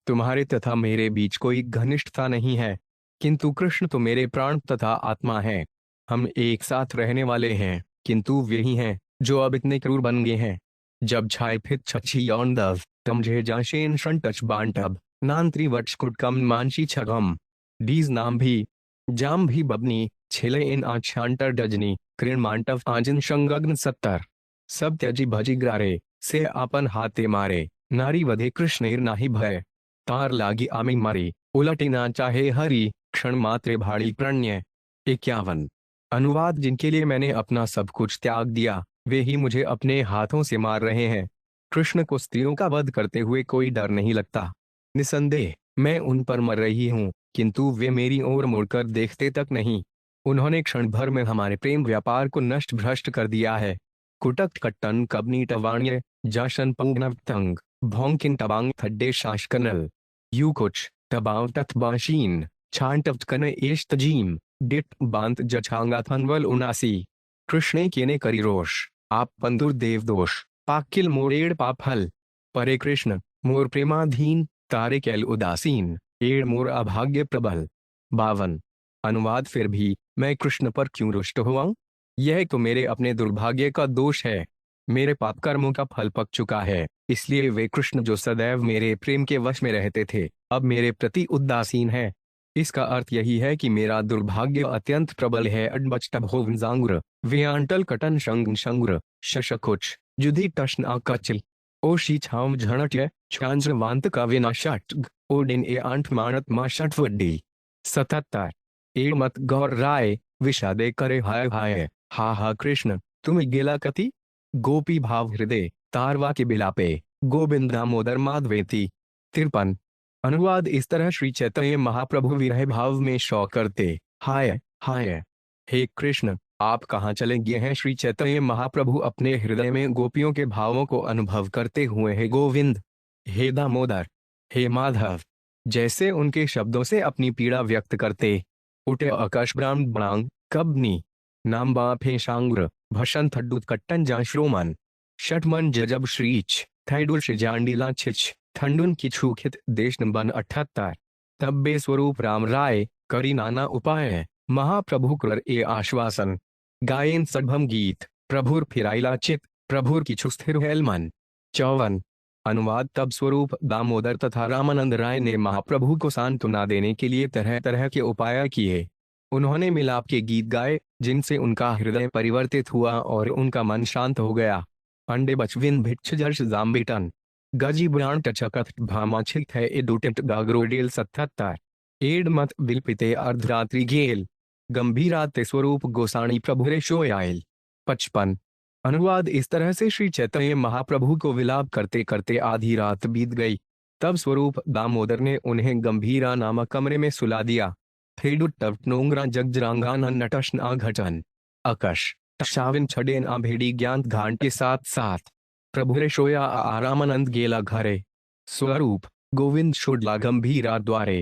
तुम्हारे तथा मेरे बीच कोई घनिष्ठता नहीं है, किंतु कृष्ण तो मेरे प्राण तथा आत्मा है। हम एक साथ रहने वाले हैं, किंतु वे ही हैं जो अब इतने क्रूर बन गए हैं। जब छाए फिर छछी यौनदव तमझे जाशेन शंटच बांटब नांत्री वट्स कुटकम मानसी छगम डीज नाम भी जाम भी बबनी छेले इन आछांटर डजनी कृण मांटव आजिन शंगग्न 70 सब त्यजी भजी ग्रारे से आपन हाथे मारे नारी वधे कृष्णेर नाही भय तार लागी आमी मारी उलटे ना चाहे हरि क्षण मात्रे भाड़ी प्रणय 51 अनुवाद जिनके लिए मैंने अपना सब कुछ त्याग दिया वे ही मुझे अपने हाथों से मार रहे हैं। कृष्ण को स्त्रियों का वध करते हुए कोई डर नहीं लगता। निसंदेह मैं उन पर मर रही हूँ, किंतु वे मेरी ओर मुड़कर देखते तक नहीं। उन्होंने क्षण भर में हमारे प्रेम व्यापार को नष्ट भ्रष्ट कर दिया है। कुटक कट्टन कबनी टवाण्य जाशन पंगनव तंग भोंकिन टबांग थड्डे शाशकनल यू कुछ टबाव तथबाशीन छांटव कन एश तजीम डिट बांत जछांगा थनवल 79 कृष्णे केने करी रोष आप पंदुर देव दोष पाकिल मोरेड़ पाफल परे कृष्ण मोर प्रेमाधीन तारे कैल उदासीन एड़ मोर अभाग्य प्रबल 52 अनुवाद फिर भी मैं कृष्ण पर क्यों रुष्ट हुआ? यह तो मेरे अपने दुर्भाग्य का दोष है। मेरे पाप कर्मों का फल पक चुका है, इसलिए वे कृष्ण जो सदैव मेरे प्रेम के वश में रहते थे अब मेरे प्रति उदासीन है। इसका अर्थ यही है कि मेरा दुर्भाग्य अत्यंत प्रबल है। अडबचटभोवंजांग्र व्यांटल कटन शंग शंग्र शशकुच जुधि टशन आकचिल ओशी छाव झणट्य छांज्र वांत का विनाशट ओडिन ए आंठ माणत मा षटवड्डी 77 एड़ मत गौर राय विषादे करे हाय हाय हा हा कृष्ण तुम गेला कति गोपी भाव हृदय तारवा के बिलापे गोविंद दामोदर माधवेती 53 अनुवाद इस तरह श्री चैतन्य महाप्रभु विरह भाव में शौक करते हाय हाय हे कृष्ण आप कहाँ चले गए हैं? श्री चैतन्य महाप्रभु अपने हृदय में गोपियों के भावों को अनुभव करते हुए हे गोविंद हे दामोदर हे माधव जैसे उनके शब्दों से अपनी पीड़ा व्यक्त करते। उठे आकाश ब्राह्मण कबनी नाम बाफे शांग्र भशन थड्डुत कट्टन जा श्रोमन शटमन जजब श्रीच थैडुल जांडीला छिच ठंडुन की छूखित देश बन 78 तब बे स्वरूप राम राय करी नाना उपाय महाप्रभु कर ए आश्वासन गायन सद्भम गीत प्रभुर फिराइला चित प्रभुर की छुस्थिर हेलमन 54 अनुवाद तब स्वरूप दामोदर तथा रामानंद राय ने महाप्रभु को सांत्वना देने के लिए तरह तरह के उपाय किए। उन्होंने मिलाप के गीत गाए जिनसे उनका हृदय परिवर्तित हुआ और उनका मन शांत हो गया। अंडे बचविन भिक्ष जर्श जाम्बिटन गजी ब्रांड टचकथ भामाछित है ए डूटेट गाग्रोडेल 77 एड मत बिलपिते अर्धरात्रि गेल गंभीराते स्वरूप गोसाणी प्रभुरे शोयाल 55 अनुवाद इस तरह से श्री चैतन्य महाप्रभु को विलाप करते करते आधी रात बीत गई। तब स्वरूप दामोदर ने उन्हें गंभीरा नामक कमरे में सुला दिया। थेडुट्टवनोंगरा जगजरांगाना नटशना घटन अकश शाविन छडेन भेड़ी ज्ञान घान के साथ साथ प्रभुरे सोया आरामानंद गेला घरे। स्वरूप गोविंद शुडला गंभीरा द्वारे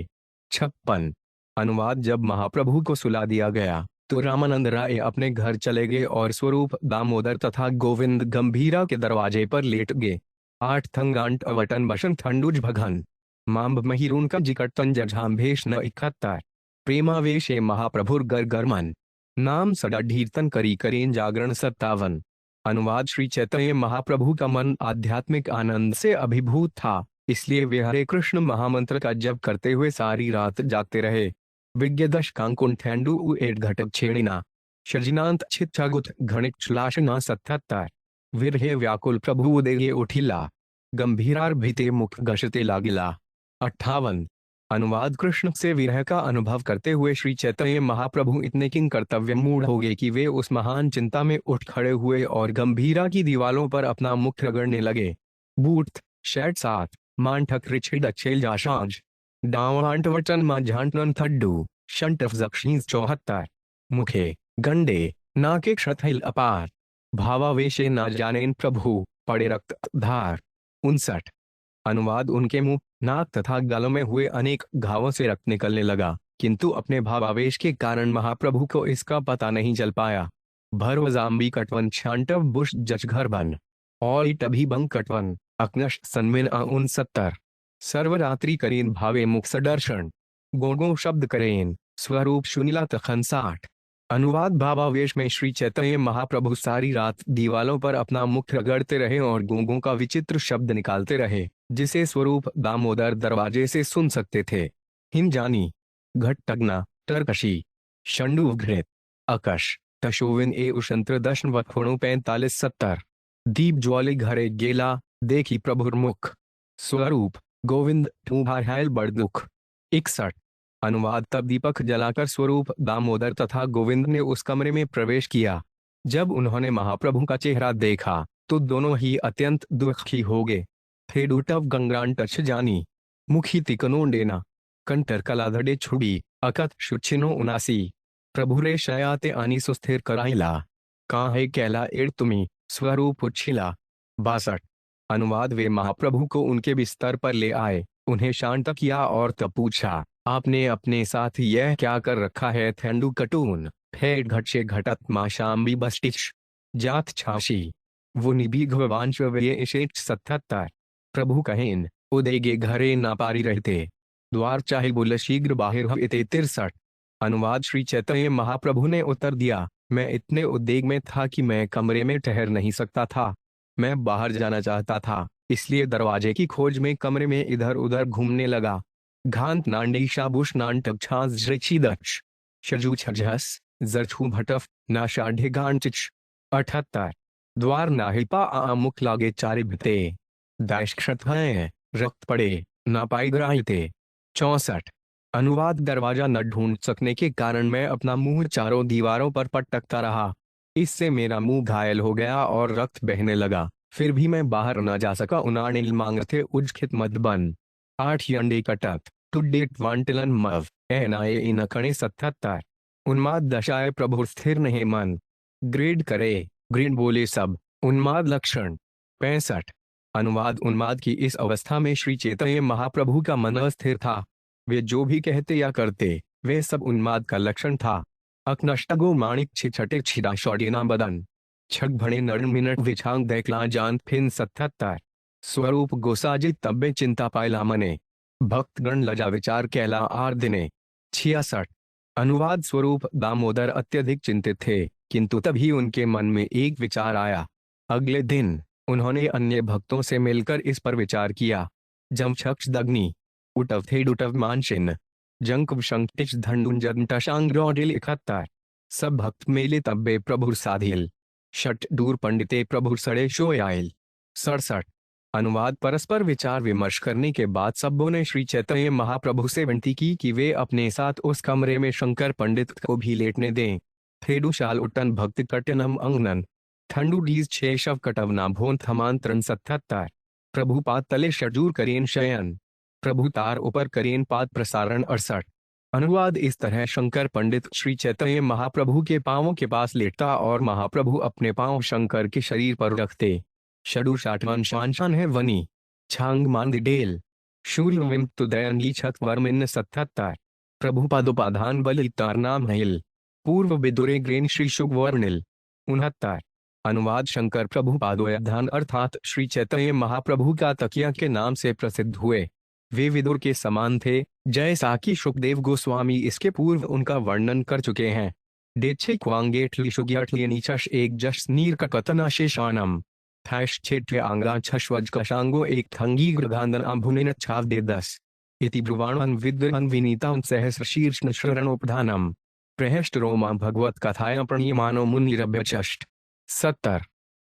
56। अनुवाद जब महाप्रभु को सुला दिया गया तो रामानंद राय अपने घर चले गए और स्वरूप दामोदर तथा गोविंद गंभीरा के दरवाजे पर लेट गए। 8 थंगांट अवटन बशन ठंडुज भगन मांब महिरून का जिकटतन जझाम्भेश न 71। प्रेमावेशे महाप्रभुर गरगरमन नाम सदा ढीरतन करी करें जागरण 57। अनुवाद श्री चैतन्य महाप्रभु का मन आध्यात्मिक आनंद से अभिभूत था, इसलिए वे हरे कृष्ण महामंत्र का जप करते हुए सारी रात जागते रहे। विज्ञदश कांकुंठेंडु एट घटक छेड़िना शजिनांत छिच्छागुत घणिक श्लाशना 77। विरहे व्याकुल प्रभु उदय उठिला गंभीरार भीते मुख गशते लागिला 58। अनुवाद कृष्ण से विरह का अनुभव करते हुए श्री चैतन्य महाप्रभु इतने किंग कर्तव्य मूढ़ हो गए कि वे उस महान चिंता में उठ खड़े हुए और गंभीरा की दीवालों पर अपना मुख रगड़ने लगे। बूट शैट 7 मांठक रिछिड अच्छेल जाशांज डावांट वचन मा झांटन थड्डू शंटफ जक्षीज 74। मुखे गंडे नाके क्षथैल अपार भावावेशे न जानेन प्रभु पड़े रक्त धार 59। अनुवाद उनके मुंह नाक तथा गालों में हुए अनेक घावों से रक्त निकलने लगा, किंतु अपने भावावेश के कारण महाप्रभु को इसका पता नहीं चल पाया। भरवजाम्बी कटवन शांटव बुश जचघर बन और टभी बंग कटवन अकनश सन्मिन 69। सर्वरात्रि करेन भावे मुख सदर्शन गोगो शब्द करेन स्वरूप सुनीला तखन 60। अनुवाद भावावेश में श्री चैतन्य महाप्रभु सारी रात दीवालों पर अपना मुख रगड़ते रहे और गूंगों का विचित्र शब्द निकालते रहे, जिसे स्वरूप दामोदर दरवाजे से सुन सकते थे। हिम जानी घट टगना टरकशी शंडुघृत अकश तशोविन ए उशंत्र दशन वत्फुणु 45 70। दीप ज्वाले घरे गेला देखी प्रभुर्मुख स्वरूप गोविंद तुम्हार बड़ दुख 61। अनुवाद तब दीपक जलाकर स्वरूप दामोदर तथा गोविंद ने उस कमरे में प्रवेश किया। जब उन्होंने महाप्रभु का चेहरा देखा तो दोनों ही अत्यंत दुखी हो गए। थेडुटव गंगान टच जानी मुखी तिकनोंडेना कंटर कलाधडे छुड़ी अकत शुचिनो 79। प्रभुरे शयाते आनी सुस्थिर कराइला काहे कैला एड़ तुमी स्वरूप उच्छिला 62। अनुवाद वे महाप्रभु को उनके बिस्तर पर ले आए, उन्हें शांत किया और तब पूछा, आपने अपने साथ यह क्या कर रखा है? थेंडू कटून फेड घटशे घटत माशाम्बी बस्टिच जात छाशी वो निबी घवांश वे 77। प्रभु कहेन उदय गे घरे ना पारी रहते द्वार चाहे बोल शीघ्र बाहिर हते 63। अनुवाद श्री चैतन्य महाप्रभु ने उत्तर दिया, मैं इतने उद्वेग में था कि मैं कमरे में ठहर नहीं सकता था। मैं बाहर जाना चाहता था, इसलिए दरवाजे की खोज में कमरे में इधर उधर घूमने लगा। घांत नांडी शाबुश नांटक छास जृक्षी दक्ष शजू छजहस जरछू भटफ ना शाढ़े गांचिच 78। द्वार नाहिपा मुख लागे चारे भिते दाइश क्षत हैं रक्त पड़े ना पाई ग्राहिते 64। अनुवाद दरवाजा न ढूंढ सकने के कारण मैं अपना मुंह चारों दीवारों पर पटकता रहा, इससे मेरा मुंह घायल हो गया और रक्त बहने लगा, फिर भी मैं बाहर न जा सका। उनाणिल मांगथे उजखित मत बन 8 यंडे कटक टुडेट वांटिलन मव एनाए इन कणे 77। उन्माद दशाए प्रभु स्थिर नहीं मन ग्रेड करे ग्रीन बोले सब उन्माद लक्षण 65। अनुवाद उन्माद की इस अवस्था में श्री चैतन्य महाप्रभु का मन अस्थिर था, वे जो भी कहते या करते वे सब उन्माद का लक्षण था। अकनष्टगो माणिक छिछटे छिड़ा शौडिना बदन छग भणे नड़ मिनट विछांग देखला जान फिन 77। स्वरूप गोसाजित तब्बे चिंता पायला मने भक्तगण लजा विचार कैला आर दिने 66। अनुवाद स्वरूप दामोदर अत्यधिक चिंतित थे, किंतु तभी उनके मन में एक विचार आया। अगले दिन उन्होंने अन्य भक्तों से मिलकर इस पर विचार किया। जमछक्ष दग्नि उटव थे डुटव मानशिन जंक शंकिच धंडुंजंटांग 71। सब भक्त मेले तब्बे प्रभुर साधिल शट दूर पंडिते प्रभुर सड़े शोयाइल 67। अनुवाद परस्पर विचार विमर्श करने के बाद सबों ने श्री चैतन्य महाप्रभु से विनती की कि वे अपने साथ उस कमरे में शंकर पंडित को भी लेटने दें। थेडु शाल उट्टन भक्त कट्टनम अंगनन ठंडू डीज 6 शव कटवना भोन थमांतरण 77। प्रभुपाद तले षडूर करेन शयन। प्रभु तार ऊपर करेन पाद प्रसारण 68। अनुवाद इस तरह शंकर पंडित श्री चैतन्य महाप्रभु के पांवों के पास लेटता और महाप्रभु अपने पांव शंकर के शरीर पर रखते। षडूर 60वां शानशान है वनी छांग मांदिडेल शूर्यविम तुदयनी छत वर्मिन 77। प्रभुपादोपाधान बल तारनाम हिल पूर्व बिदुरे ग्रेन श्री शुभ वर्णिल 69। अनुवाद शंकर प्रभुपादोपाधान अर्थात श्री चैतन्य महाप्रभु का तकिया के नाम से प्रसिद्ध हुए। वे विदुर के समान थे, जैसा कि शुकदेव गोस्वामी इसके पूर्व उनका वर्णन कर चुके हैं। डेछे क्वांगेटली शुग्याटलीनीचश एक जश नीर का कतनाशेषानम थैश छेट्य आंगला छश्वज कशांगो एक थंगी ग्रगांदन अभुनिन छाव दे 10 इति ब्रुवाणन विद्रहन विनीतां सहस्र शीर्षण शरणोपधानम प्रहष्ट रोमा भगवत कथाया प्रणीयमानो मुनिरभ्यचष्ट 70।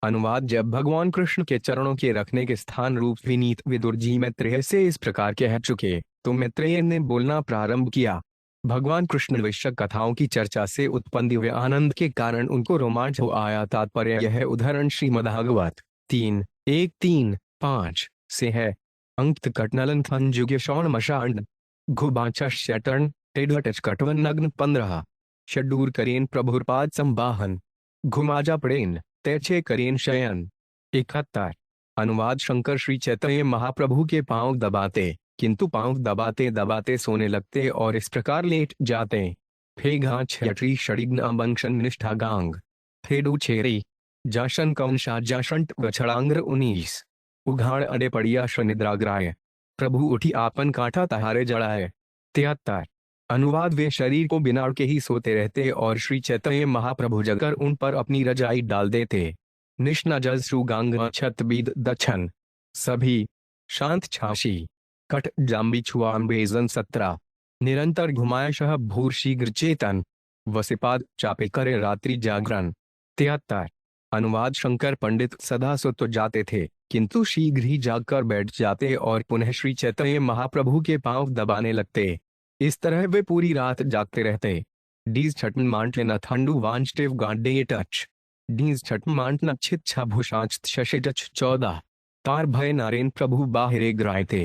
अनुवाद जब भगवान कृष्ण के चरणों के रखने के स्थान रूप विनीत विदुर जी मैत्रेय से इस प्रकार कह चुके तो मैत्रेय ने बोलना प्रारंभ किया। भगवान कृष्ण विषय कथाओं की चर्चा से उत्पन्न दिव्य आनंद के कारण उनको रोमांच हो आया। तात्पर्य यह उदाहरण श्रीमद्भागवत 3:1-3-5 से है। अंक कटनलन थन जुगे शौण मशांड घुबाचरण टेडटच कटवन नग्न 15 षडूर करेन प्रभुपाद संवाहन घुमाजा पड़ेन तैचे करेन शयन 71। अनुवाद शंकर श्री चैतन्य महाप्रभु के पांव दबाते, किंतु पांव दबाते दबाते सोने लगते और इस प्रकार लेट जाते। फेगा छठी षडिग्न अबंशन निष्ठा गांग फेडू छेरी जाशन कौनशा जाशंट वछड़ांग्र 19 उघाड़ अडे पड़िया शनिद्राग्राय प्रभु उठी आपन कांठा तहारे जड़ाए 73। अनुवाद वे शरीर को बिनाड़ के ही सोते रहते और श्री चैतन्य महाप्रभु जगकर उन पर अपनी रजाई डाल देते। निष्णा जल सुगांग छतबीद दक्षन सभी शांत छाशी कट जाम्बी छुआम बेजन 17 निरंतर घुमाया शह भूर शीघ्र चेतन वसिपाद चापे करे रात्रि जागरण 73। अनुवाद शंकर पंडित सदा सो तो जाते थे, किंतु शीघ्र ही जागकर बैठ जाते और पुनः श्री चैतन्य महाप्रभु के पांव दबाने लगते। इस तरह वे पूरी रात जागते रहते। डीज छटन मांटले न थंडू वांचटिव गांडे टच डीज छटन मांट न छित छभुषाच शशिटच 14 तार भय नारेन प्रभु बाहिरे ग्रायते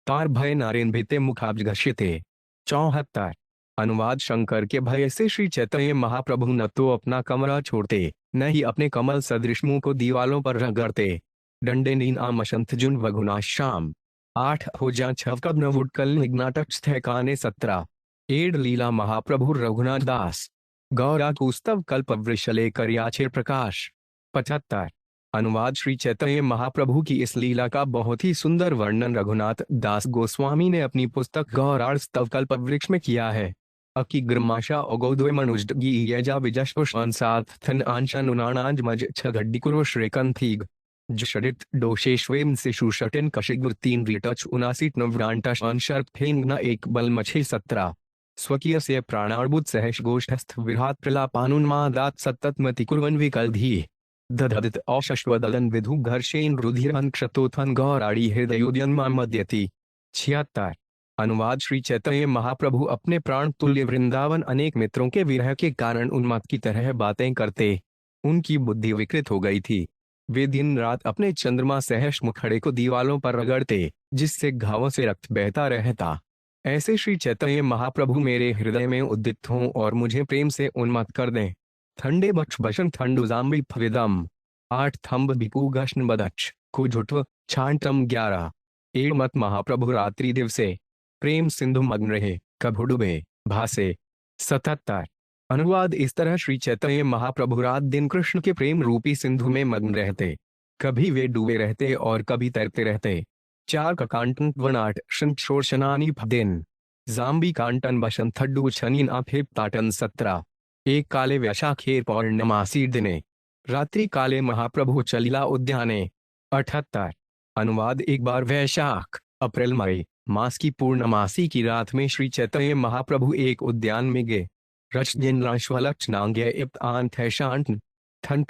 तार भय नारेन भिते मुखाब्ज घशिते 74। अनुवाद शंकर के भय से श्री चैतन्य महाप्रभु न तो अपना कमरा छोड़ते, न ही अपने कमल सदृश मुंह को दीवालों पर रगड़ते। डंडे नीन आमशंत जुन वगुना शाम 8 हो जा छवकब नवुडकल निग्नाटक स्थैकाने 17 एड लीला महाप्रभु रघुनाथ दास गौरा कुस्तव कल्प वृषले करयाचे प्रकाश 75। अनुवाद श्री चैतन्य महाप्रभु की इस लीला का बहुत ही सुंदर वर्णन रघुनाथ दास गोस्वामी ने अपनी पुस्तक गौराड़ स्तव कल्प वृक्ष में किया है। अकी ग्रमाशा ओगोद्वे मनुष्टगी यजा विजस्पुष्ण साथ थन आंशन उनाणांज मज छगड्डी कुरो श्रेकन थीग जषडित डोशेश्वेम से शुशटिन कशिगुर 3 रिटच 79 नवरांटश अंशर फेंग न एक बल मछे 17 स्वकीय से प्राणार्बुद सहश गोष्ठस्थ विराट प्रलापानुन्मादात सत्तमति कुर्वन विकल्धी दधदित औशश्वदलन विधु घर्षेन रुधिरन क्षतोथन गौराड़ी हृदयोद्यन्मा मध्यति 76। अनुवाद श्री चैतन्य महाप्रभु अपने प्राण तुल्य वृंदावन अनेक मित्रों के विरह के कारण उन्माद की तरह बातें करते। उनकी बुद्धि विकृत हो गई थी। वे दिन रात अपने चंद्रमा सहश मुखड़े को दीवालों पर रगड़ते, जिससे घावों से रक्त बहता रहता। ऐसे श्री चैतन्य महाप्रभु मेरे हृदय में उद्दित हों और मुझे प्रेम से उन्मत्त कर दें। ठंडे बक्ष बशन ठंडुजाम्बी फविदम 8 थंब बिकू गशन बदक्ष कुझुट्व छांटम 11 एड़ मत महाप्रभु रात्रि दिवसे प्रेम सिंधु मग्न रहे कभु डूबे भासे 77। अनुवाद इस तरह श्री चैतन्य महाप्रभु रात दिन कृष्ण के प्रेम रूपी सिंधु में मग्न रहते, कभी वे डूबे रहते और कभी तैरते रहते। 4 का कांटन वनाट शोर्शनानी दिन जाम्बी कांटन बशन थड्डू छनीन आफेप ताटन 17 एक काले वैशाखेर पौर्णमासी दिने रात्रि काले महाप्रभु चलिला उद्याने 78। अनुवाद एक बार वैशाख अप्रैल मई मास की पूर्णमासी की रात में श्री चैतन्य महाप्रभु एक उद्यान में गए।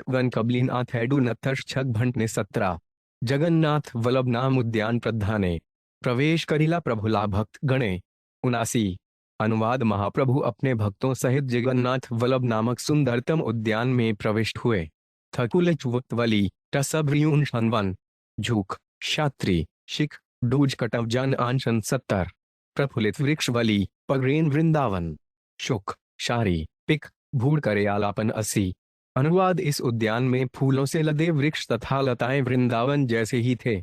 वन कबलीन आथैडू नथर्ष छग भंट ने 17 जगन्नाथ वल्लभ नाम उद्यान प्रधाने प्रवेश करिला प्रभुला भक्त गणे 79। अनुवाद महाप्रभु अपने भक्तों सहित जगन्नाथ वल्लभ नामक सुंदरतम उद्यान में प्रविष्ट हुए। थकुलचुवत्वली टसभ्रियून शनवन झूक क्षात्री शिख डूज कटव जन आंशन 70 प्रफुल्लित वृक्षवली पगरेन वृंदावन शुक शारी पिक भूड करे आलापन 80। अनुवाद इस उद्यान में फूलों से लदे वृक्ष तथा लताएं वृंदावन जैसे ही थे।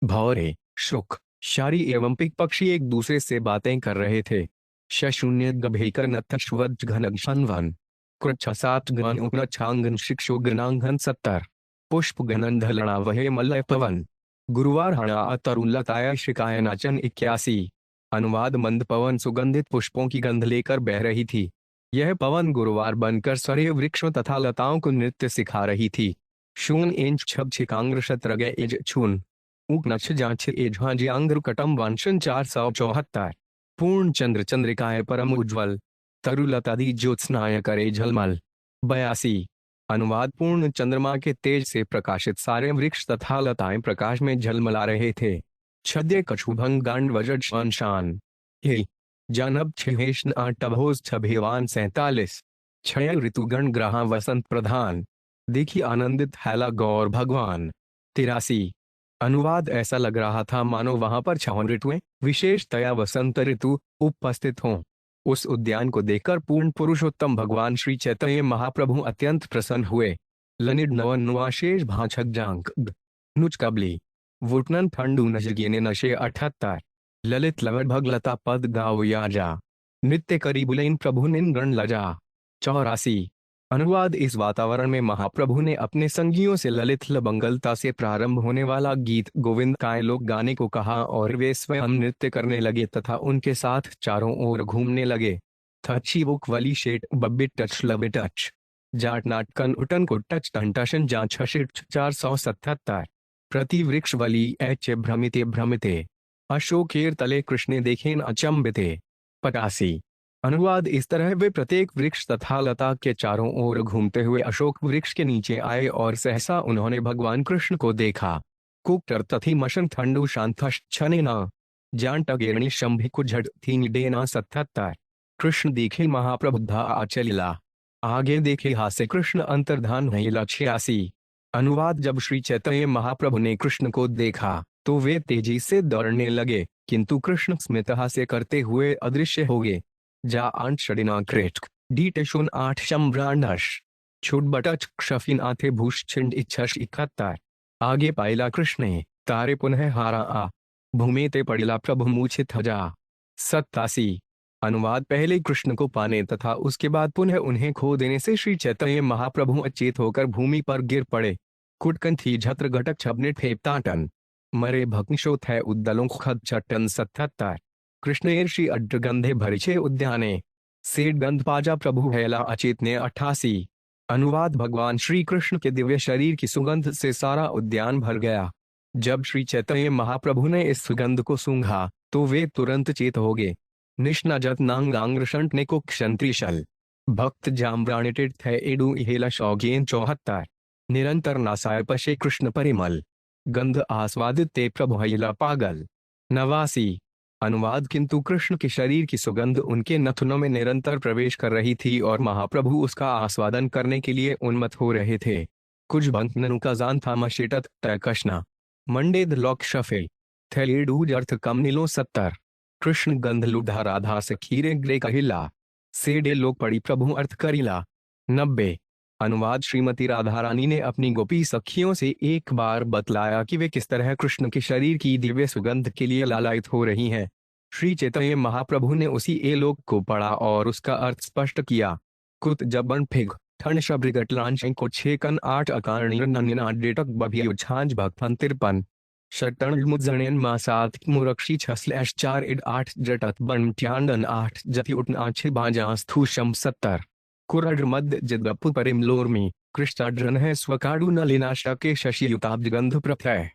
भौरे शुक शारी एवं पिक पक्षी एक दूसरे से बातें कर रहे थे। शून्य गभेकर नथश्वज घन शनवन कृच्छसात गण उग्न छांगन शिक्षो गणांगन 70 पुष्प गणन धलना वहे मलय पवन गुरुवार हणा तरुलताया शिकाय नाचन 81। अनुवाद मंद पवन सुगंधित पुष्पों की गंध लेकर बह रही थी। यह पवन गुरुवार बनकर सरे वृक्षों तथा लताओं को नृत्य सिखा रही थी। शून इंच छब छिकांग्र शत्रग एज छून उक नक्ष जांच एझा ज्यांग्र कटम वंशन 474 पूर्ण चंद्र चंद्रिकाय परम उज्ज्वल तरुलतादि ज्योत्स्नाय करे झलमल 82। अनुवाद पूर्ण चंद्रमा के तेज से प्रकाशित सारे वृक्ष तथा लताएं प्रकाश में झलमला रहे थे। छद्य कछुभंग गांड वजड शान हे जानब छेष्ण आटभोज छभेवान 47 क्षय ऋतुगण ग्रहा वसंत प्रधान देखी आनंदित हैला गौर भगवान 83। अनुवाद ऐसा लग रहा था मानो वहां पर 6 ऋतुएं विशेषतया वसंत ऋतु उपस्थित हों। उस उद्यान को देखकर पूर्ण पुरुषोत्तम भगवान श्री चैतन्य महाप्रभु अत्यंत प्रसन्न हुए। लनिड नवन नुआशेष भांछक जांक नुच कबली वुटनन ठंडू नजगेने नशे 78 ललित लवट भगलता पद गाव याजा नृत्य करी बुलेन प्रभु निन गण लजा 84। अनुवाद इस वातावरण में महाप्रभु ने अपने संगियों से ललित लबंगलता से प्रारंभ होने वाला गीत गोविंद काय लोग गाने को कहा और वे स्वयं नृत्य करने लगे तथा उनके साथ चारों ओर घूमने लगे। थची बुक वली शेट बब्बे टच लबे टच जाट नाटकन उटन को टच टंटाशन जांच 477 प्रति वृक्ष वली एच भ्रमिते भ्रमिते अशोकेर तले कृष्णे देखेन अचंबिते 85। अनुवाद इस तरह वे प्रत्येक वृक्ष तथा लता के चारों ओर घूमते हुए अशोक वृक्ष के नीचे आए और सहसा उन्होंने भगवान कृष्ण को देखा। कुक्टर तथी मशन ठंडू शांतश छने न जान टगेरणी शंभिकु झट थी निडेना 77 कृष्ण देखे महाप्रबुद्धा आचलिला आगे देखे हास्य कृष्ण अंतर्धान नहिला 86। अनुवाद जब श्री चैतन्य महाप्रभु ने कृष्ण को देखा तो वे तेजी से दौड़ने लगे किंतु कृष्ण स्मित हास्य करते हुए अदृश्य हो गए। जा आंट शडिना क्रेट डीटेशुन 8 शम्ब्रांडश छुट बटच क्षफिन आथे भूष छिंड 71 आगे पाइला कृष्णे तारे पुनः हारा आ भूमि ते पड़िला प्रभु मूछित हजा 87। अनुवाद पहले कृष्ण को पाने तथा उसके बाद पुनः उन्हें खो देने से श्री चैतन्य महाप्रभु अचेत होकर भूमि पर गिर पड़े। कुटकन थी झत्र घटक छबने फेपताटन मरे भक्निशोथ है उद्दलों खद छटन 77 कृष्ण ऋषि अड्रगंधे भरिछे उद्याने सेठ गंध पाजा प्रभु हैला अचेत ने 88। अनुवाद भगवान श्री कृष्ण के दिव्य शरीर की सुगंध से सारा उद्यान भर गया। जब श्री चैतन्य महाप्रभु ने इस सुगंध को सूंघा तो वे तुरंत चेत हो गए। निष्णाजत नांगांग्रशंट ने को क्षंत्रिशल भक्त जाम्राणिटित थे एडू इहेला शौगेन 74 निरंतर नासाय पशे कृष्ण परिमल गंध आस्वादित ते प्रभु हैला पागल 89। अनुवाद किंतु कृष्ण के शरीर की सुगंध उनके नथुनों में निरंतर प्रवेश कर रही थी और महाप्रभु उसका आस्वादन करने के लिए उन्मत्त हो रहे थे। कुछ भंकननु का जान था मशेटत तयकशना मंडेद लोक शफे थेलीडूज अर्थ कम नीलो 70 कृष्ण गंध लुढ़ा राधा से खीरे ग्रे कहिला सेडे लोक पड़ी प्रभु अर्थ करिला 90। अनुवाद श्रीमती राधा रानी ने अपनी गोपी सखियों से एक बार बतलाया कि वे किस तरह कृष्ण के शरीर की दिव्य सुगंध के लिए लालायित हो रही हैं। श्री चैतन्य महाप्रभु ने उसी ए लोक को पढ़ा और उसका अर्थ स्पष्ट किया। कुत जबन फिग ठंड शब्रिगटलांश को 6 8 अकारणीय नन्यना डेटक बभी छांज भक्तन 53 शटण मुजणेन मासात मुरक्षी 6/4 8 जटत बन ट्यांडन 8 जति उठना 6 बाजा स्थूषम 70 कुरड मध्य जदपु परिमलोर्मी कृष्णाड्रन है स्वकाडु नलिनाशा के शशियुताब्ज गंध प्रथय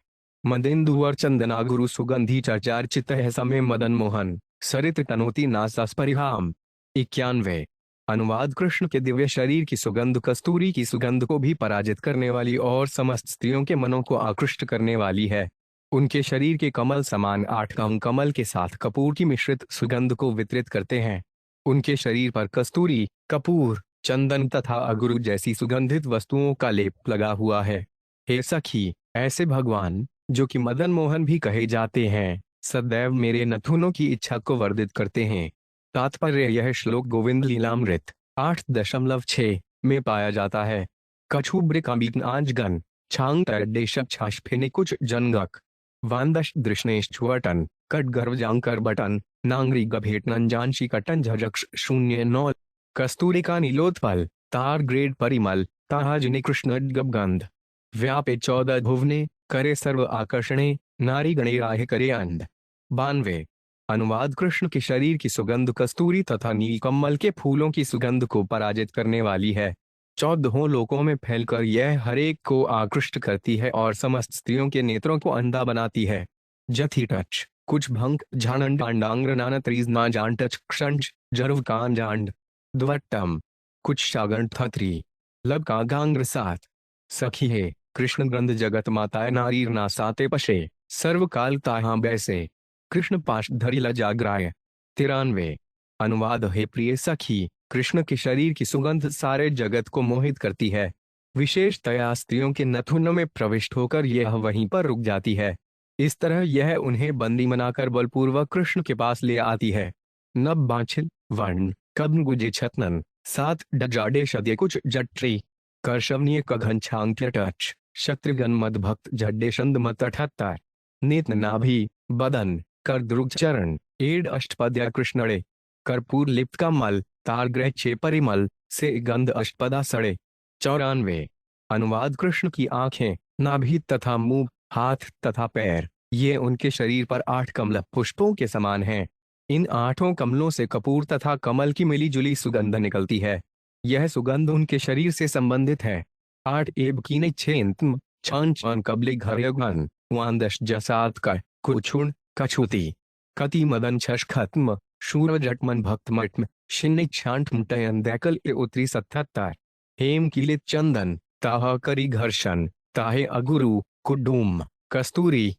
मदेन्दुवर चंदना गुरु सुगंधी चर्चार्चित है समय मदन मोहन सरित तनोती नासास परिहाम 91। अनुवाद कृष्ण के दिव्य शरीर की सुगंध कस्तूरी की सुगंध को भी पराजित करने वाली और समस्त स्त्रियों के मनों को आकृष्ट करने वाली है। उनके शरीर के कमल समान 8 अंग कमल के साथ कपूर की मिश्रित सुगंध को वितरित करते हैं। उनके शरीर पर कस्तूरी कपूर चंदन तथा अगरू जैसी सुगंधित वस्तुओं का लेप लगा हुआ है। हे सखी, ऐसे भगवान, जो कि मदन मोहन भी कहे जाते हैं, सदैव मेरे नथुनों की इच्छा को वर्धित करते हैं। तात्पर्य, यह श्लोक गोविंद लीलामृत 8.6 में पाया जाता है। कछुब्र कांबीनाजगन छांग तरदेश छाशफिनि कुछ जनगक वांदश दृष्णेश्वटन कट गर्वजांकर बटन नांगरी गभेटन जानशी कटन झजक्ष 09 कस्तूरिका नीलोत्पल तार ग्रेड परिमल ताहाजिनी कृष्ण गंध व्यापे 14 भुवने करे सर्व आकर्षणे नारी गणे राह करे अंध। 92। अनुवाद, कृष्ण के शरीर की सुगंध कस्तूरी तथा नीलकमल के फूलों की सुगंध को पराजित करने वाली है। 14 लोकों में फैलकर यह हरेक को आकृष्ट करती है और समस्त स्त्रियों के नेत्रों को अंधा बनाती है। जथी टच कुछ भंग झानंड अंडांग्र नाना त्रीज ना जान टच क्षंज जरुव कान जांड द्वट्टम कुछ शागंड थत्री लब का गांग्र सात सखी है कृष्ण ग्रंथ जगत माताए नारीर ना साते पशे सर्वकाल ताहा बैसे कृष्ण पाश धरी लजाग्राय। 93। अनुवाद, हे प्रिय सखी, कृष्ण के शरीर की सुगंध सारे जगत को मोहित करती है। विशेषतया स्त्रियों के नथुनों में प्रविष्ट होकर यह वहीं पर रुक जाती है। इस तरह यह उन्हें बंदी बनाकर बलपूर्वक कृष्ण के पास ले आती है। नब बाछिल वर्ण कब्न गुजे छतनन सात डजाडे शदे कुछ जट्री कर्षवनीय कघन छांग टच शत्रुघ्न मद भक्त जड्डे छंद मत 78 नेत्र नाभि बदन कर द्रुग चरण एड अष्टपद्या कृष्णड़े कर्पूर लिप्त का मल तार ग्रह छे परिमल से गंध अष्टपदा सड़े। 94। अनुवाद, कृष्ण की आंखें, नाभि तथा मुंह, हाथ तथा पैर, ये उनके शरीर पर 8 कमल पुष्पों के समान हैं। इन 8 कमलों से कपूर तथा कमल की मिली जुली सुगंध निकलती है। यह सुगंध उनके शरीर से संबंधित है। 8 एब कीने छेंतम छान छान कबले घरयगन वांदश जसात का कुछुण कछुती कति मदन छश खत्म शूर जटमन भक्त मट्म शिन्ने छांट मुटयन दैकल ए उत्तरी 77। हेम कीलित चंदन ताह करी घर्षण ताहे अगुरु कुडूम कस्तूरी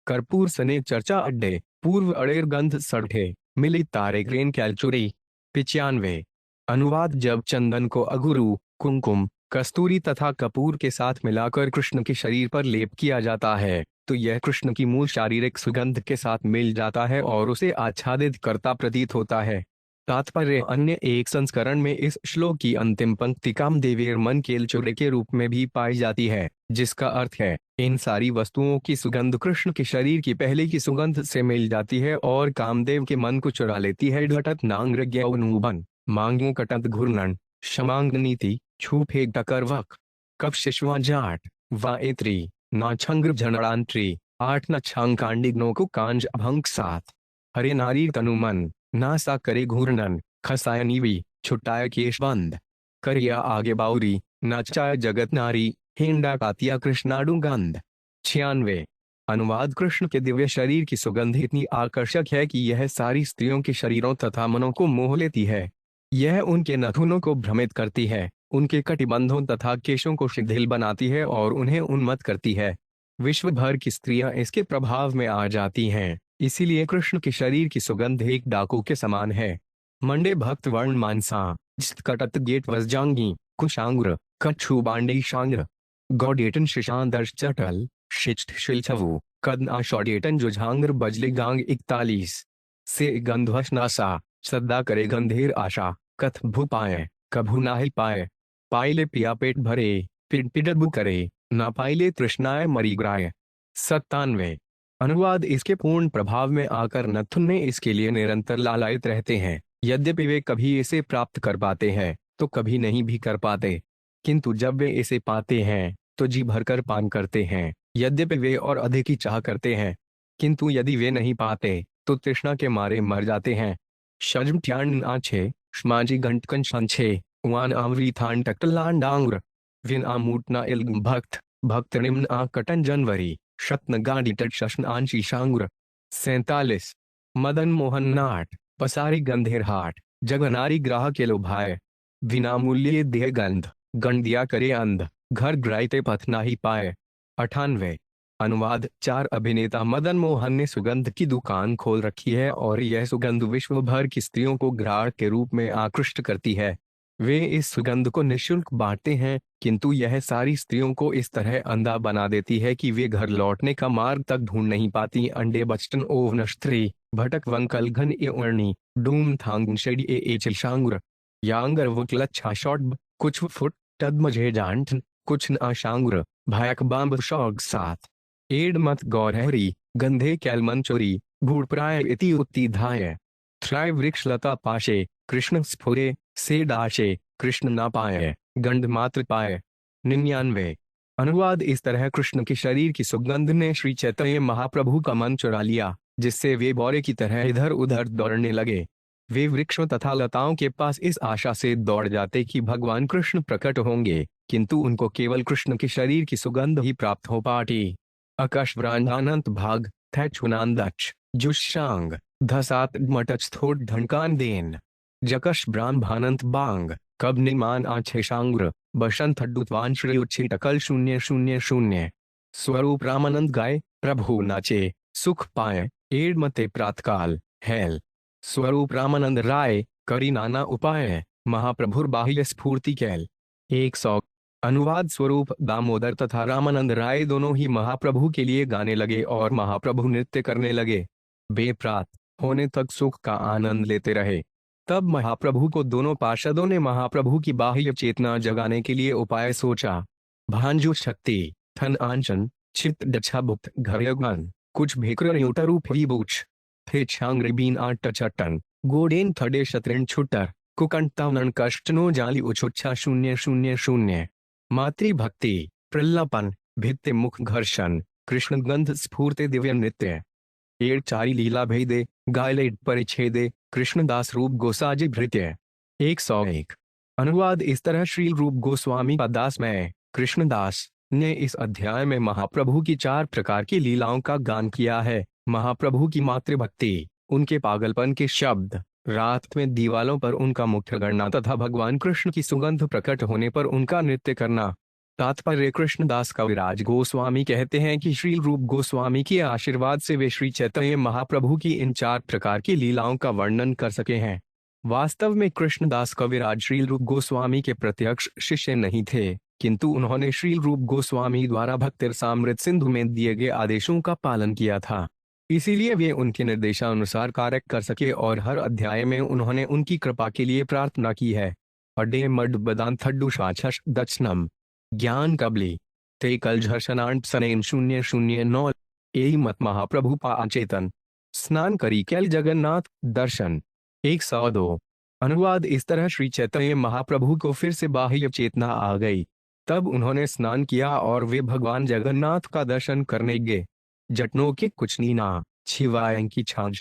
कर्पूर सने चर्चा अड्डे पूर्व अड़ेर गंध सड़ठे मिली तारे ग्रेन कैलचुरी। 95। अनुवाद, जब चंदन को अगुरु कुमकुम कस्तूरी तथा कपूर के साथ मिलाकर कृष्ण के शरीर पर लेप किया जाता है तो यह कृष्ण की मूल शारीरिक सुगंध के साथ मिल जाता है और उसे आच्छादित करता प्रतीत होता है। तात्पर्य, अन्य एक संस्करण में इस श्लोक की अंतिम पंक्ति कामदेवेर मन केलचुरे के रूप में भी पाई जाती है, जिसका अर्थ है इन सारी वस्तुओं की सुगंध कृष्ण के शरीर की पहले की सुगंध से मिल जाती है और कामदेव के मन को चुरा लेती है। ढटत नांग्रज्ञ मांगू कटत घूर्णन क्षमांग नीति छूफे टकरवक कप शिशवा जाट वा एत्री नाछंग्र झनड़ांत्री 8 न छांकांडिग्नो को कांज अभंग 7 हरे नारी तनुमन नासा करे घूर्णन खसाय नीवी छुट्टाय केशबंद करिया आगे बाउरी नाचाय जगत नारी हेंडा कातिया कृष्णाडु गंध। 96। अनुवाद, कृष्ण के दिव्य शरीर की सुगंध इतनी आकर्षक है कि यह सारी स्त्रियों के शरीरों तथा मनों को मोह लेती है। यह उनके नथुनों को भ्रमित करती है, उनके कटिबंधों तथा केशों को शिथिल बनाती है और उन्हें उन्मत्त करती है। विश्व भर की स्त्रियां इसके प्रभाव में आ जाती हैं, इसीलिए कृष्ण के शरीर की सुगंध एक डाकू के समान है। मंडे भक्त वर्ण मानसा कटत गेट वसजांगी कुशांग्र कच्छू बांडे शांग्र गौडेटन शिशांदर्श चटल शिष्ट शिलछवु कदना शौडेटन जुझांग्र बजले गांग 41 से गंध्वश नासा सद्दा करे गंधेर आशा कथ भू पाए कभू नाहि पाए पाइले पिया पेट भरे पिट पिडबू करे ना पाइले तृष्णाए मरीग्राय। 97। अनुवाद, इसके पूर्ण प्रभाव में आकर नथुन्ने इसके लिए निरंतर लालायित रहते हैं। यद्यपि वे कभी इसे प्राप्त कर पाते हैं तो कभी नहीं भी कर पाते, किंतु जब वे इसे पाते हैं तो जी भरकर पान करते हैं। यद्यपि वे और अधिक ही चाह करते हैं, किंतु यदि वे नहीं पाते तो तृष्णा के मारे मर जाते हैं। शज्म ट्यान आछे श्माजी घंटकन संछे वान आमरी थान टकलान डांग्र विन आमूटना इल्ग भक्त भक्त निम्न आ कटन जनवरी शतन गाड़ी टट शशन आंशी शांग्र। 47। मदन मोहन नाट पसारी गंधेर हाट जगनारी ग्राह के लोभाए विनामूल्य देह गंध गण दिया करे अंध घर ग्राइते पथ ना ही पाए। 98। अनुवाद, 4 अभिनेता मदन मोहन ने सुगंध की दुकान खोल रखी है और यह सुगंध विश्व भर की स्त्रियों को ग्राहक के रूप में आकृष्ट करती है। वे इस सुगंध को निःशुल्क बांटते हैं, किंतु यह सारी स्त्रियों को इस तरह अंधा बना देती है कि वे घर लौटने का मार्ग तक ढूंढ नहीं पाती। अंडे बचटन ओवन स्त्री भटक वंकल घन ए उर्णी डूम थांग शेडी ए चिलशांग्र यांगर वो क्लच्छा शॉट कुछ फुट तद मुझे जानठ कुछ न आशांग्र भायक बांब शौग साथ एड मत गौरहरी गंधे कैलमन चोरी भूडप्राय इति उत्ती धाय थ्राय वृक्ष लता पाशे कृष्ण स्फुरे से डाशे कृष्ण ना पाए गंध मात्र पाए। 99। अनुवाद इस तरह कृष्ण के शरीर की सुगंध ने श्री चैतन्य महाप्रभु का मन चुरा लिया, जिससे वे बौरे की तरह इधर उधर दौड़ने लगे। वे वृक्षों तथा लताओं के पास इस आशा से दौड़ जाते कि भगवान कृष्ण प्रकट होंगे, किंतु उनको केवल कृष्ण के शरीर की सुगंध ही प्राप्त हो पाती। आकाश ब्राह्मणानंत भाग थे छुनांदच जुशांग धसात मटच थोट ढंकान देन जकश ब्राह्मणानंत बांग कब निमान आछेशांग्र बसंत हड्डुत्वान श्री उच्छिटकल 000 स्वरूप रामानंद गाय प्रभु नाचे सुख पाए एड मते प्रातकाल हेल स्वरूप रामानंद राय करी नाना उपाय महाप्रभुर बाह्य स्फूर्ति कैल। 100। अनुवाद स्वरूप दामोदर तथा रामानंद राय दोनों ही महाप्रभु के लिए गाने लगे और महाप्रभु नृत्य करने लगे। बेप्रात होने तक सुख का आनंद लेते रहे। तब महाप्रभु को दोनों पार्षदों ने महाप्रभु की बाह्य चेतना जगाने के लिए उपाय सोचा। भांजू शक्ति थन आंचन चित्त डछा भुक्त घरयगन कुछ भेकर यूटरूप ही बूछ थे छांग्रे बीन आट चट्टन गोडेन थडे शत्रिन छुटर कुकंटावनन कष्टनो जाली उछुच्छा 000 मातृभक्ति प्रल्लापन भित्ते मुख घर्षण कृष्ण गंध स्फूर्ते दिव्य नृत्य एड़ चारी लीला भेदे गायलेट परिच्छेदे कृष्णदास रूप गोसाजी भृत्य। 101। अनुवाद इस तरह श्री रूप गोस्वामी का दास में कृष्णदास ने इस अध्याय में महाप्रभु की 4 प्रकार की लीलाओं का गान किया है। महाप्रभु की मातृभक्ति, उनके पागलपन के शब्द, रात में दीवालों पर उनका मुख्य गणना तथा भगवान कृष्ण की सुगंध प्रकट होने पर उनका नृत्य करना। तात्पर्य कृष्णदास कविराज गोस्वामी कहते हैं कि श्री रूप गोस्वामी के आशीर्वाद से वे श्री चैतन्य महाप्रभु की इन 4 प्रकार की लीलाओं का वर्णन कर सके हैं। वास्तव में कृष्णदास कविराज श्री रूप गोस्वामी के प्रत्यक्ष शिष्य नहीं थे, किंतु उन्होंने श्री रूप गोस्वामी द्वारा भक्तिरसामृत सिंधु में दिए गए आदेशों का पालन किया था, इसीलिए वे उनके निर्देशानुसार कार्य कर सके और हर अध्याय में उन्होंने उनकी कृपा के लिए प्रार्थना की है। अडे मड बदान थड्डू शाछश दक्षनम ज्ञान कबली ते कल झर्षणांट सनेन 009 एई मत महाप्रभु पा अचेतन स्नान करी कैल जगन्नाथ दर्शन। 102। अनुवाद इस तरह श्री चैतन्य महाप्रभु को फिर से बाह्य चेतना आ गई। तब उन्होंने स्नान किया और वे भगवान जगन्नाथ का दर्शन करने गए। जटनों के कुछ नीना छिवायं की छांझ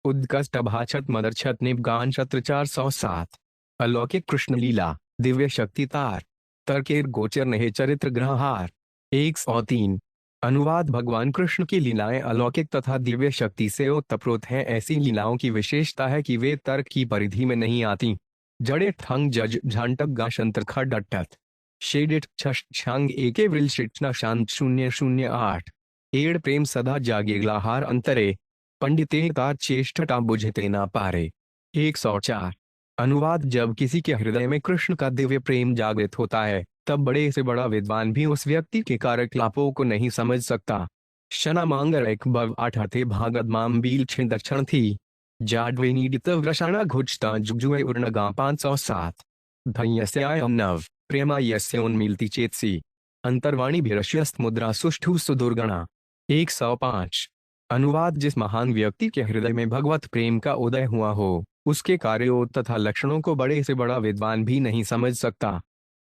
उद्कष्ट भाछत मदरछत निबगान शत्र 407 अलौकिक कृष्ण लीला दिव्य शक्ति तार तर्केर गोचर नहे चरित्र ग्रहार। 103। अनुवाद भगवान कृष्ण की लीलाएं अलौकिक तथा दिव्य शक्ति से ओतप्रोत हैं। ऐसी लीलाओं की विशेषता है कि वे तर्क की परिधि में नहीं आती। जड़े ठंग जज झांटक गाशंतर खडट शेडिट छश छंग एके वृलशिट शांत 008 एड़ प्रेम सदा जागेगलाहार अंतरे पंडिते कार चेष्टता बुझते ना पारे। 104। अनुवाद जब किसी के हृदय में कृष्ण का दिव्य प्रेम जागृत होता है, तब बड़े से बड़ा विद्वान भी उस व्यक्ति के कार्यकलापों को नहीं समझ सकता। शना मांगर एक बव 8 भागद माम बील छिन दक्षिण थी जाडवे नीडित वृषाणा घुचता जुगजुए उर्णगा 507 धन्यस्यायम नव प्रेमा यस्य उन्मीलती चेतसी अंतर्वाणी भिरश्यस्त मुद्रा सुष्ठु सुदुर्गणा। 105। अनुवाद जिस महान व्यक्ति के हृदय में भगवत प्रेम का उदय हुआ हो, उसके कार्यों तथा लक्षणों को बड़े से बड़ा विद्वान भी नहीं समझ सकता।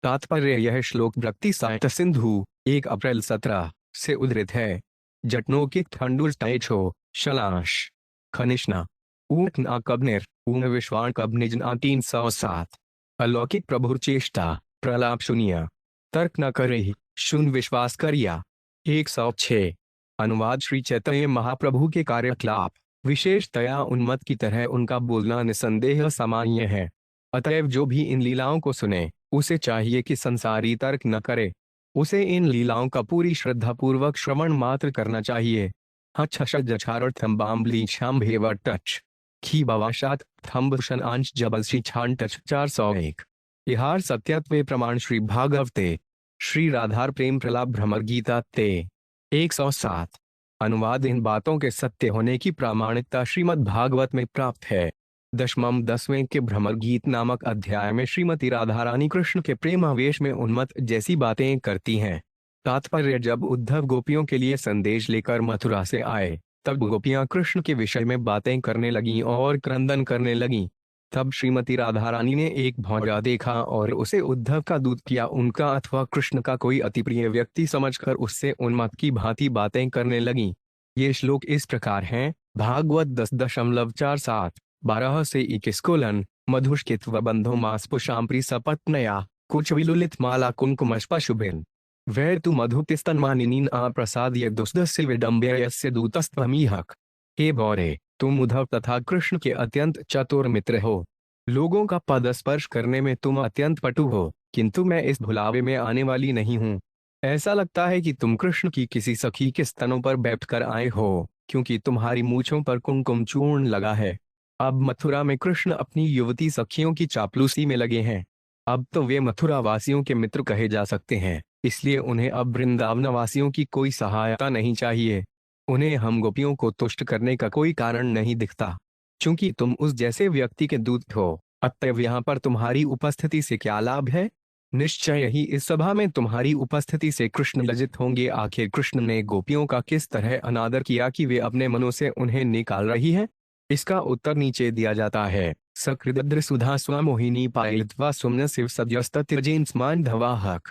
तात्पर्य यह श्लोक भक्ति साहित्य सिंधु 1 अप्रैल 17 से उद्धृत है। जटनों के ठंडुर टैछो शलाश खनिष्णा ऊट ना कबनेर ऊन विश्वाण कबनिजना 307 अलौकिक प्रभुर चेष्टा प्रलाप सुनिया तर्क न करे शून विश्वास करिया। 106। अनुवाद श्री चैतन्य महाप्रभु के कार्यकलाप विशेषतया उन्मत्त की तरह उनका बोलना निसंदेह सामान्य है। अतएव जो भी इन लीलाओं को सुने, उसे चाहिए कि संसारी तर्क न करे, उसे इन लीलाओं का पूरी श्रद्धा पूर्वक श्रवण मात्र करना चाहिए। हम्बाम्बली शाम्भेवर टच खी बवाशात थम्बशन आंश जबलसी छान टच 401 इहार सत्यत्वे प्रमाण श्री भागवते श्री राधार प्रेम प्रलाप भ्रमर गीता ते 107। अनुवाद। इन बातों के सत्य होने की प्रामाणिकता श्रीमद् भागवत में प्राप्त है। 10वें के भ्रमर गीत नामक अध्याय में श्रीमती राधा रानी कृष्ण के प्रेमावेश में उन्मत्त जैसी बातें करती हैं। तात्पर्य। जब उद्धव गोपियों के लिए संदेश लेकर मथुरा से आए, तब गोपियां कृष्ण के विषय में बातें करने लगीं और क्रंदन करने लगीं। तब श्रीमती राधा रानी ने एक भौरा देखा और उसे उद्धव का दूत किया उनका अथवा कृष्ण का कोई अति प्रिय व्यक्ति समझकर उससे उन्मत्त की भांति बातें करने लगीं। ये श्लोक इस प्रकार हैं। भागवत 10.47 12 से 21। मधुष्कित्व बंधो मास पुषाम्प्री सपत्नया कुछ विलुलित माला कुंकुमश्पशुभिन वै तु मधुतिस्तन्मानिनीन प्रसाद्य दुष्दस्य विडम्ब्यस्य दूतस्त्वमीहक। हे बौरे, तुम उद्धव तथा कृष्ण के अत्यंत चतुर मित्र हो। लोगों का पद स्पर्श करने में तुम अत्यंत पटु हो, किंतु मैं इस भुलावे में आने वाली नहीं हूँ। ऐसा लगता है कि तुम कृष्ण की किसी सखी के स्तनों पर बैठकर आए हो, क्योंकि तुम्हारी मूछों पर कुमकुम चूर्ण लगा है। अब मथुरा में कृष्ण अपनी युवती सखियों की चापलूसी में लगे हैं। अब तो वे मथुरा वासियों के मित्र कहे जा सकते हैं, इसलिए उन्हें अब वृंदावन वासियों की कोई सहायता नहीं चाहिए। उन्हें हम गोपियों को तुष्ट करने का कोई कारण नहीं दिखता। चूंकि तुम उस जैसे व्यक्ति के दूत हो, अतएव यहाँ पर तुम्हारी उपस्थिति से क्या लाभ है? निश्चय ही इस सभा में तुम्हारी उपस्थिति से कृष्ण लज्जित होंगे। आखिर कृष्ण ने गोपियों का किस तरह अनादर किया कि वे अपने मनों से उन्हें निकाल रही है? इसका उत्तर नीचे दिया जाता है। सकृद्र सुधा स्वमोहिनी पायित्वा सुम्न शिव सद्यस्तत्यजेन्स्मान धवाहक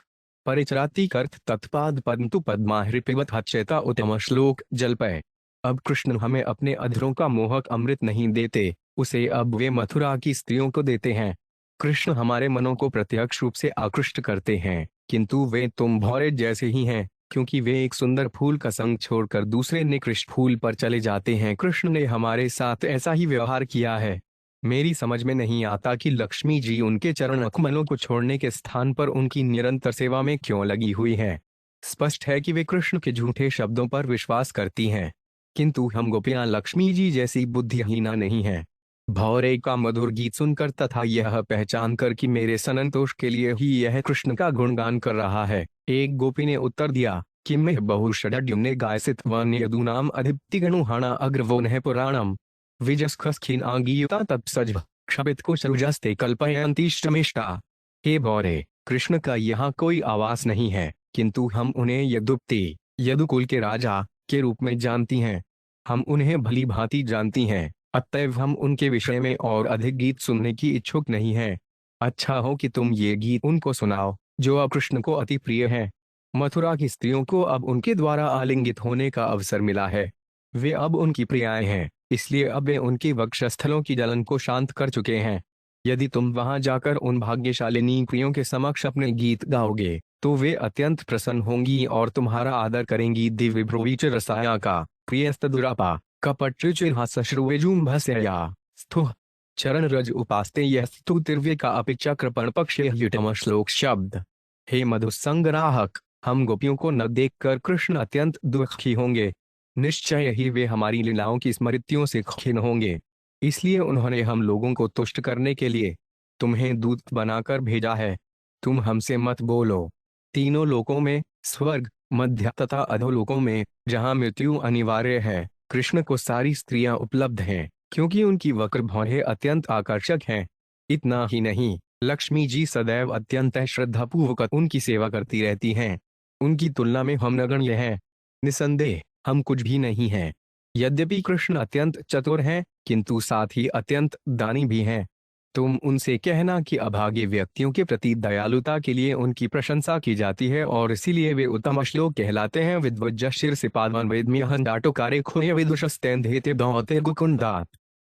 परिचराति कर्थ तत्पाद पद्मतु पद्माहृपिवत हच्यता उत्तम। श्लोक जलपय। अब कृष्ण हमें अपने अधरों का मोहक अमृत नहीं देते, उसे अब वे मथुरा की स्त्रियों को देते हैं। कृष्ण हमारे मनों को प्रत्यक्ष रूप से आकृष्ट करते हैं, किंतु वे तुम भौरे जैसे ही हैं, क्योंकि वे एक सुंदर फूल का संग छोड़कर दूसरे निकृष्ट फूल पर चले जाते हैं। कृष्ण ने हमारे साथ ऐसा ही व्यवहार किया है। मेरी समझ में नहीं आता कि लक्ष्मी जी उनके चरण कमलों को छोड़ने के स्थान पर उनकी निरंतर सेवा में क्यों लगी हुई हैं। स्पष्ट है कि वे कृष्ण के झूठे शब्दों पर विश्वास करती हैं, किंतु हम गोपियां लक्ष्मी जी जैसी बुद्धिहीना नहीं हैं। भौरे का मधुर गीत सुनकर तथा यह पहचान कर कि मेरे संतोष के लिए ही यह कृष्ण का गुणगान कर रहा है, एक गोपी ने उत्तर दिया कि मैं बहुषड्युम्ने गायसित वन यदूनाम अधिप्तिगणुहाणा अग्रवो नः पुराणम विजस्खस्खिन आगीयुता तत्सज क्षपित कुशरुजस्ते कल्पयन्तीष्टमिष्टा। हे बौरे, कृष्ण का यहाँ कोई आवास नहीं है, किंतु हम उन्हें यदुपति यदुकुल के राजा के रूप में जानती हैं। हम उन्हें भली भांति जानती हैं, अतएव हम उनके विषय में और अधिक गीत सुनने की इच्छुक नहीं हैं। अच्छा हो कि तुम ये गीत उनको सुनाओ जो अब कृष्ण को अति प्रिय हैं। मथुरा की स्त्रियों को अब उनके द्वारा आलिंगित होने का अवसर मिला है। वे अब उनकी प्रियाएं हैं, इसलिए अब वे उनके वक्षस्थलों की जलन को शांत कर चुके हैं। यदि तुम वहां जाकर उन भाग्यशालिनी प्रियों के समक्ष अपने गीत गाओगे, तो वे अत्यंत प्रसन्न होंगी और तुम्हारा आदर करेंगी। दिव्य भ्रुवीच रसाया का प्रियस्तदुरापा कपटृचिन्हासश्रुवेजुम्भस्यया स्थुः चरण रज उपास्ते यह स्तुतिर्व्य का अपि चक्रपण पक्षे युटम। श्लोक शब्द। हे मधुसंग्राहक, हम गोपियों को न देखकर कृष्ण अत्यंत दुखी होंगे। निश्चय ही वे हमारी लीलाओं की स्मृतियों से खिन्न होंगे, इसलिए उन्होंने हम लोगों को तुष्ट करने के लिए तुम्हें दूत बनाकर भेजा है। तुम हमसे मत बोलो। तीनों लोकों में, स्वर्ग, मध्य तथा अधोलोकों में, जहाँ मृत्यु अनिवार्य है, कृष्ण को सारी स्त्रियां उपलब्ध हैं, क्योंकि उनकी वक्र भौहें अत्यंत आकर्षक हैं। इतना ही नहीं, लक्ष्मी जी सदैव अत्यंत श्रद्धापूर्वक उनकी सेवा करती रहती हैं। उनकी तुलना में हम नगण्य हैं। निसंदेह हम कुछ भी नहीं हैं। यद्यपि कृष्ण अत्यंत चतुर हैं, किंतु साथ ही अत्यंत दानी भी हैं। तुम उनसे कहना कि अभागे व्यक्तियों के प्रति दयालुता के लिए उनकी प्रशंसा की जाती है और इसीलिए वे उत्तम श्लोक कहलाते हैं। विद्वज्ज शीर्षपादवान वेदम्यहंडाटोकारे खुय विदुषस्तेन्धेते दौते गुकुंडात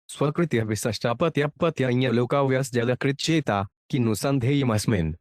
स्वकृत्य विशिष्टापत्यपत्यन्य लोकाव्यस जलकृच्चेता किन्नु संधेयमस्मिन्।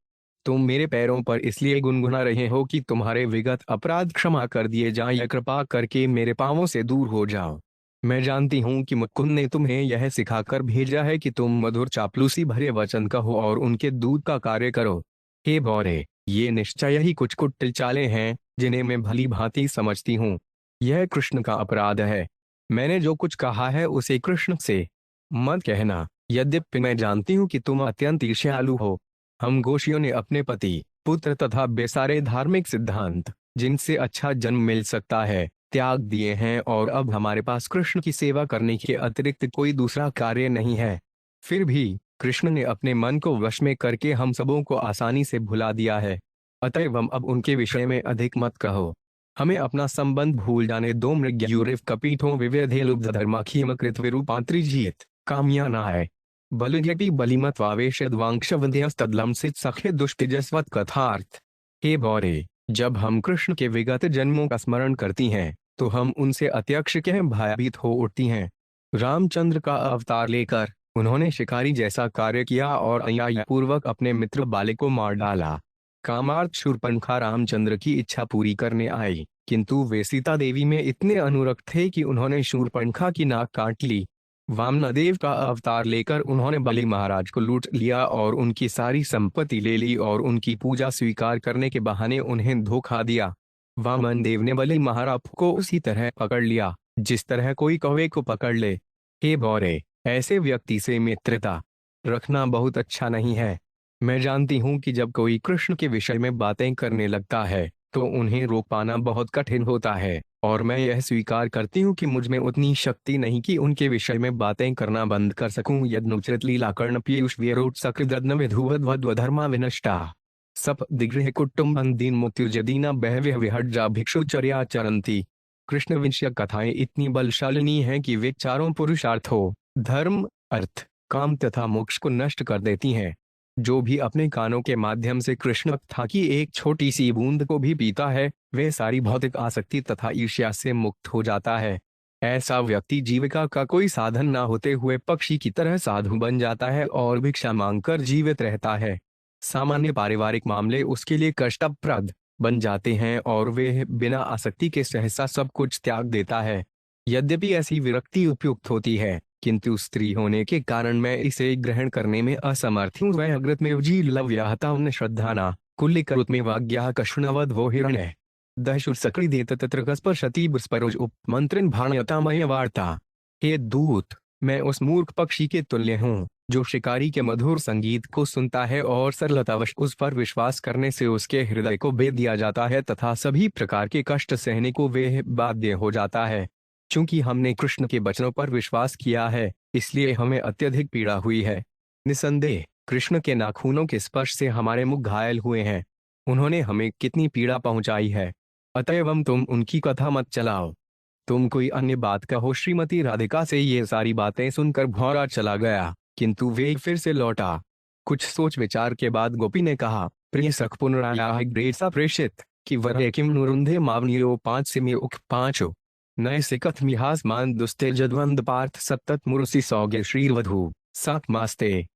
तुम मेरे पैरों पर इसलिए गुनगुना रहे हो कि तुम्हारे विगत अपराध क्षमा कर दिए जाएं, या कृपा करके मेरे पांवों से दूर हो जाओ। मैं जानती हूँ कि मुकुंद ने तुम्हें यह सिखाकर भेजा है कि तुम मधुर चापलूसी भरे वचन कहो और उनके दूत का कार्य करो। हे बौरे, ये निश्चय ही कुछ कुटिल चालें हैं जिन्हें मैं भली भांति समझती हूँ। यह कृष्ण का अपराध है। मैंने जो कुछ कहा है उसे कृष्ण से मत कहना। यद्यपि मैं जानती हूँ कि तुम अत्यंत ईर्ष्यालु हो, हम गोशियों ने अपने पति, पुत्र तथा बेसारे धार्मिक सिद्धांत, जिनसे अच्छा जन्म मिल सकता है, त्याग दिए हैं और अब हमारे पास कृष्ण की सेवा करने के अतिरिक्त कोई दूसरा कार्य नहीं है। फिर भी कृष्ण ने अपने मन को वश में करके हम सबों को आसानी से भुला दिया है। अतएव अब उनके विषय में अधिक मत कहो। हमें अपना संबंध भूल जाने दो। मृग्यूरिव कपीठों विविधे लुब्ध धर्माखीम कृत विरूपांतरिजीत काम्यानाय बलुगेपी बलिमत्वावेशद्वांक्षवध्यस्तद्लंसित सखे दुष्टिजस्वत कथार्थ। हे बौरे, जब हम कृष्ण के विगत जन्मों का स्मरण करती हैं, तो हम उनसे अत्यक्ष कह भयभीत हो उठती हैं। रामचंद्र का अवतार लेकर उन्होंने शिकारी जैसा कार्य किया और अन्यायपूर्वक अपने मित्र बाले को मार डाला। कामार्थ शूर्पणखा रामचंद्र की इच्छा पूरी करने आई, किंतु वे सीता देवी में इतने अनुरक्त थे कि उन्होंने शूर्पणखा की नाक काट ली। वामनदेव का अवतार लेकर उन्होंने बलि महाराज को लूट लिया और उनकी सारी संपत्ति ले ली और उनकी पूजा स्वीकार करने के बहाने उन्हें धोखा दिया। वामन देव ने बलि महाराज को उसी तरह पकड़ लिया जिस तरह कोई कौवे को पकड़ ले। हे बौरे, ऐसे व्यक्ति से मित्रता रखना बहुत अच्छा नहीं है। मैं जानती हूँ कि जब कोई कृष्ण के विषय में बातें करने लगता है तो उन्हें रोक पाना बहुत कठिन होता है, और मैं यह स्वीकार करती हूँ कि मुझ में उतनी शक्ति नहीं कि उनके विषय में बातें करना बंद कर सकूं। यद्नुचरित लीला कर्ण पीयूष व्यरोट सकृदन विधुवद्वधर्मा विनष्टा सप दिग्रह कुटुम्बं दीन मुत्युर्जदीना बहव्य विहज्जा भिक्षुचर्या चरंती। कृष्ण विषय कथाएं इतनी बलशालिनी हैं कि वे चारों पुरुषार्थों धर्म, अर्थ, काम तथा मोक्ष को नष्ट कर देती हैं। जो भी अपने कानों के माध्यम से कृष्ण कथा की एक छोटी सी बूंद को भी पीता है, वे सारी भौतिक आसक्ति तथा ईर्ष्या से मुक्त हो जाता है। ऐसा व्यक्ति जीविका का कोई साधन न होते हुए पक्षी की तरह साधु बन जाता है और भिक्षा मांगकर जीवित रहता है। सामान्य पारिवारिक मामले उसके लिए कष्टप्रद बन जाते हैं और वे बिना आसक्ति के सहसा सब कुछ त्याग देता है। यद्यपि ऐसी विरक्ति उपयुक्त होती है, किंतु स्त्री होने के कारण मैं इसे ग्रहण करने में असमर्थ हूँ। वह अग्रत में उजीलव्याहता श्रद्धाना कुल्लिकरुत में वाग्या कष्णवद वो हिरण्य दशुर सक्री देत तत्र स्पर्शति बुस्परोज उपमंत्रिन भाणयतामय वार्ता। हे दूत, मैं उस मूर्ख पक्षी के तुल्य हूँ जो शिकारी के मधुर संगीत को सुनता है और सरलतावश उस पर विश्वास करने से उसके हृदय को भेद दिया जाता है तथा सभी प्रकार के कष्ट सहने को वे बाध्य हो जाता है। चूंकि हमने कृष्ण के वचनों पर विश्वास किया है, इसलिए हमें अत्यधिक पीड़ा हुई है। निसंदेह कृष्ण के नाखूनों के स्पर्श से हमारे मुख घायल हुए हैं। उन्होंने हमें कितनी पीड़ा पहुंचाई है। अतएव तुम उनकी कथा मत चलाओ। तुम कोई अन्य बात कहो। श्रीमती राधिका से ये सारी बातें सुनकर भौरा चला गया, किंतु वे फिर से लौटा। कुछ सोच विचार के बाद गोपी ने कहा, प्रिय सख पुनराया ग्रेसा प्रेषित कि वह किम नुरुंधे मावनियो 5 से उख 5 नए से कथमिहास मान दुस्ते जद्वंद पार्थ सत्तत मुरुसी सौगे श्रीवधु सात मास्ते।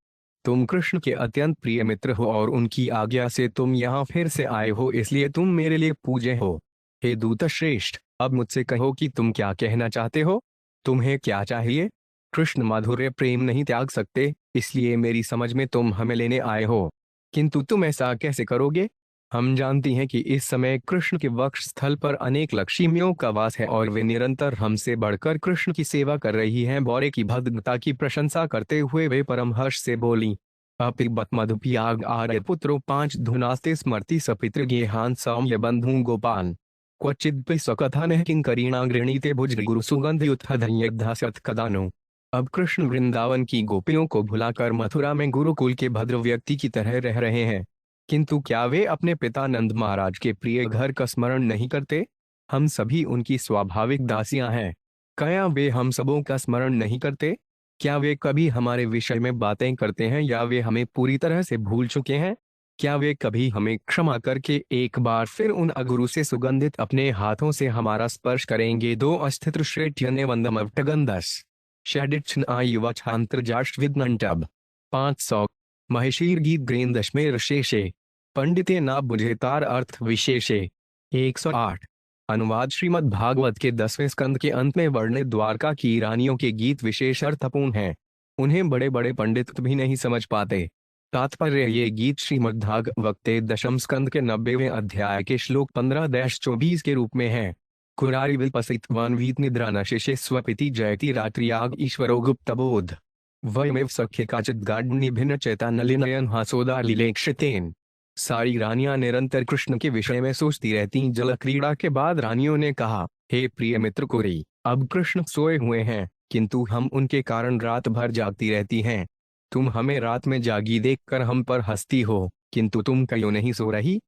तुम कृष्ण के अत्यंत प्रिय मित्र हो और उनकी आज्ञा से तुम यहाँ फिर से आए हो, इसलिए तुम मेरे लिए पूज्य हो। हे दूत श्रेष्ठ, अब मुझसे कहो कि तुम क्या कहना चाहते हो। तुम्हें क्या चाहिए। कृष्ण माधुर्य प्रेम नहीं त्याग सकते, इसलिए मेरी समझ में तुम हमें लेने आए हो, किंतु तुम ऐसा कैसे करोगे। हम जानती हैं कि इस समय कृष्ण के वक्ष स्थल पर अनेक लक्ष्मियों का वास है और वे निरंतर हमसे बढ़कर कृष्ण की सेवा कर रही हैं। बौरे की भद्रता की प्रशंसा करते हुए वे परम हर्ष से बोली, अपिबत मधुपियाग आर्य पुत्रो 5 धुनास्ते स्मृति सपितृ गेहान सौम्य बंधु गोपान क्वचिद स्वकथा न किंकरीणा गृणीते भुज गुरु सुगंध युद्ध कदानो। अब कृष्ण वृंदावन की गोपियों को भुलाकर मथुरा में गुरुकुल के भद्र व्यक्ति की तरह रह रहे हैं, किंतु क्या वे अपने पिता नंद महाराज के प्रिय घर का स्मरण नहीं करते। हम सभी उनकी स्वाभाविक दासियां हैं। क्या वे हम सबों का स्मरण नहीं करते। क्या वे कभी हमारे विषय में बातें करते हैं या वे हमें पूरी तरह से भूल चुके हैं। क्या वे कभी हमें क्षमा करके एक बार फिर उन अगुरु से सुगंधित अपने हाथों से हमारा स्पर्श करेंगे। 2 अस्थित्र श्रेष्ठ वंदमवटगंधस षडिच्छन आयुवा छांत्रजाष्टविदनंटब 500 महेशीर गीत ग्रेन दशमेर शेषे पंडिते ना बुझे तार अर्थ विशेषे। 108 अनुवाद श्रीमद् भागवत के 10वें स्कंद के अंत में वर्णित द्वारका की रानियों के गीत विशेष अर्थपूर्ण हैं। उन्हें बड़े बड़े पंडित भी नहीं समझ पाते। तात्पर्य ये गीत श्रीमद् भागवत के 10वें स्कंद के 90वें अध्याय के श्लोक 15-24 के रूप में है। कुरारी विल्पसित वन वीत निद्रा न शेषे स्वपिति जयति रात्रियाग ईश्वरो गुप्तबोध। वयमेव सख्य काचित गाढ्नि भिन्न चेता नलिनयन हासोदा लीलेक्षितेन। सारी रानियां निरंतर कृष्ण के विषय में सोचती रहती। जल क्रीड़ा के बाद रानियों ने कहा, हे प्रिय मित्र कुरी, अब कृष्ण सोए हुए हैं, किंतु हम उनके कारण रात भर जागती रहती हैं। तुम हमें रात में जागी देखकर हम पर हंसती हो, किंतु तुम क्यों नहीं सो रही?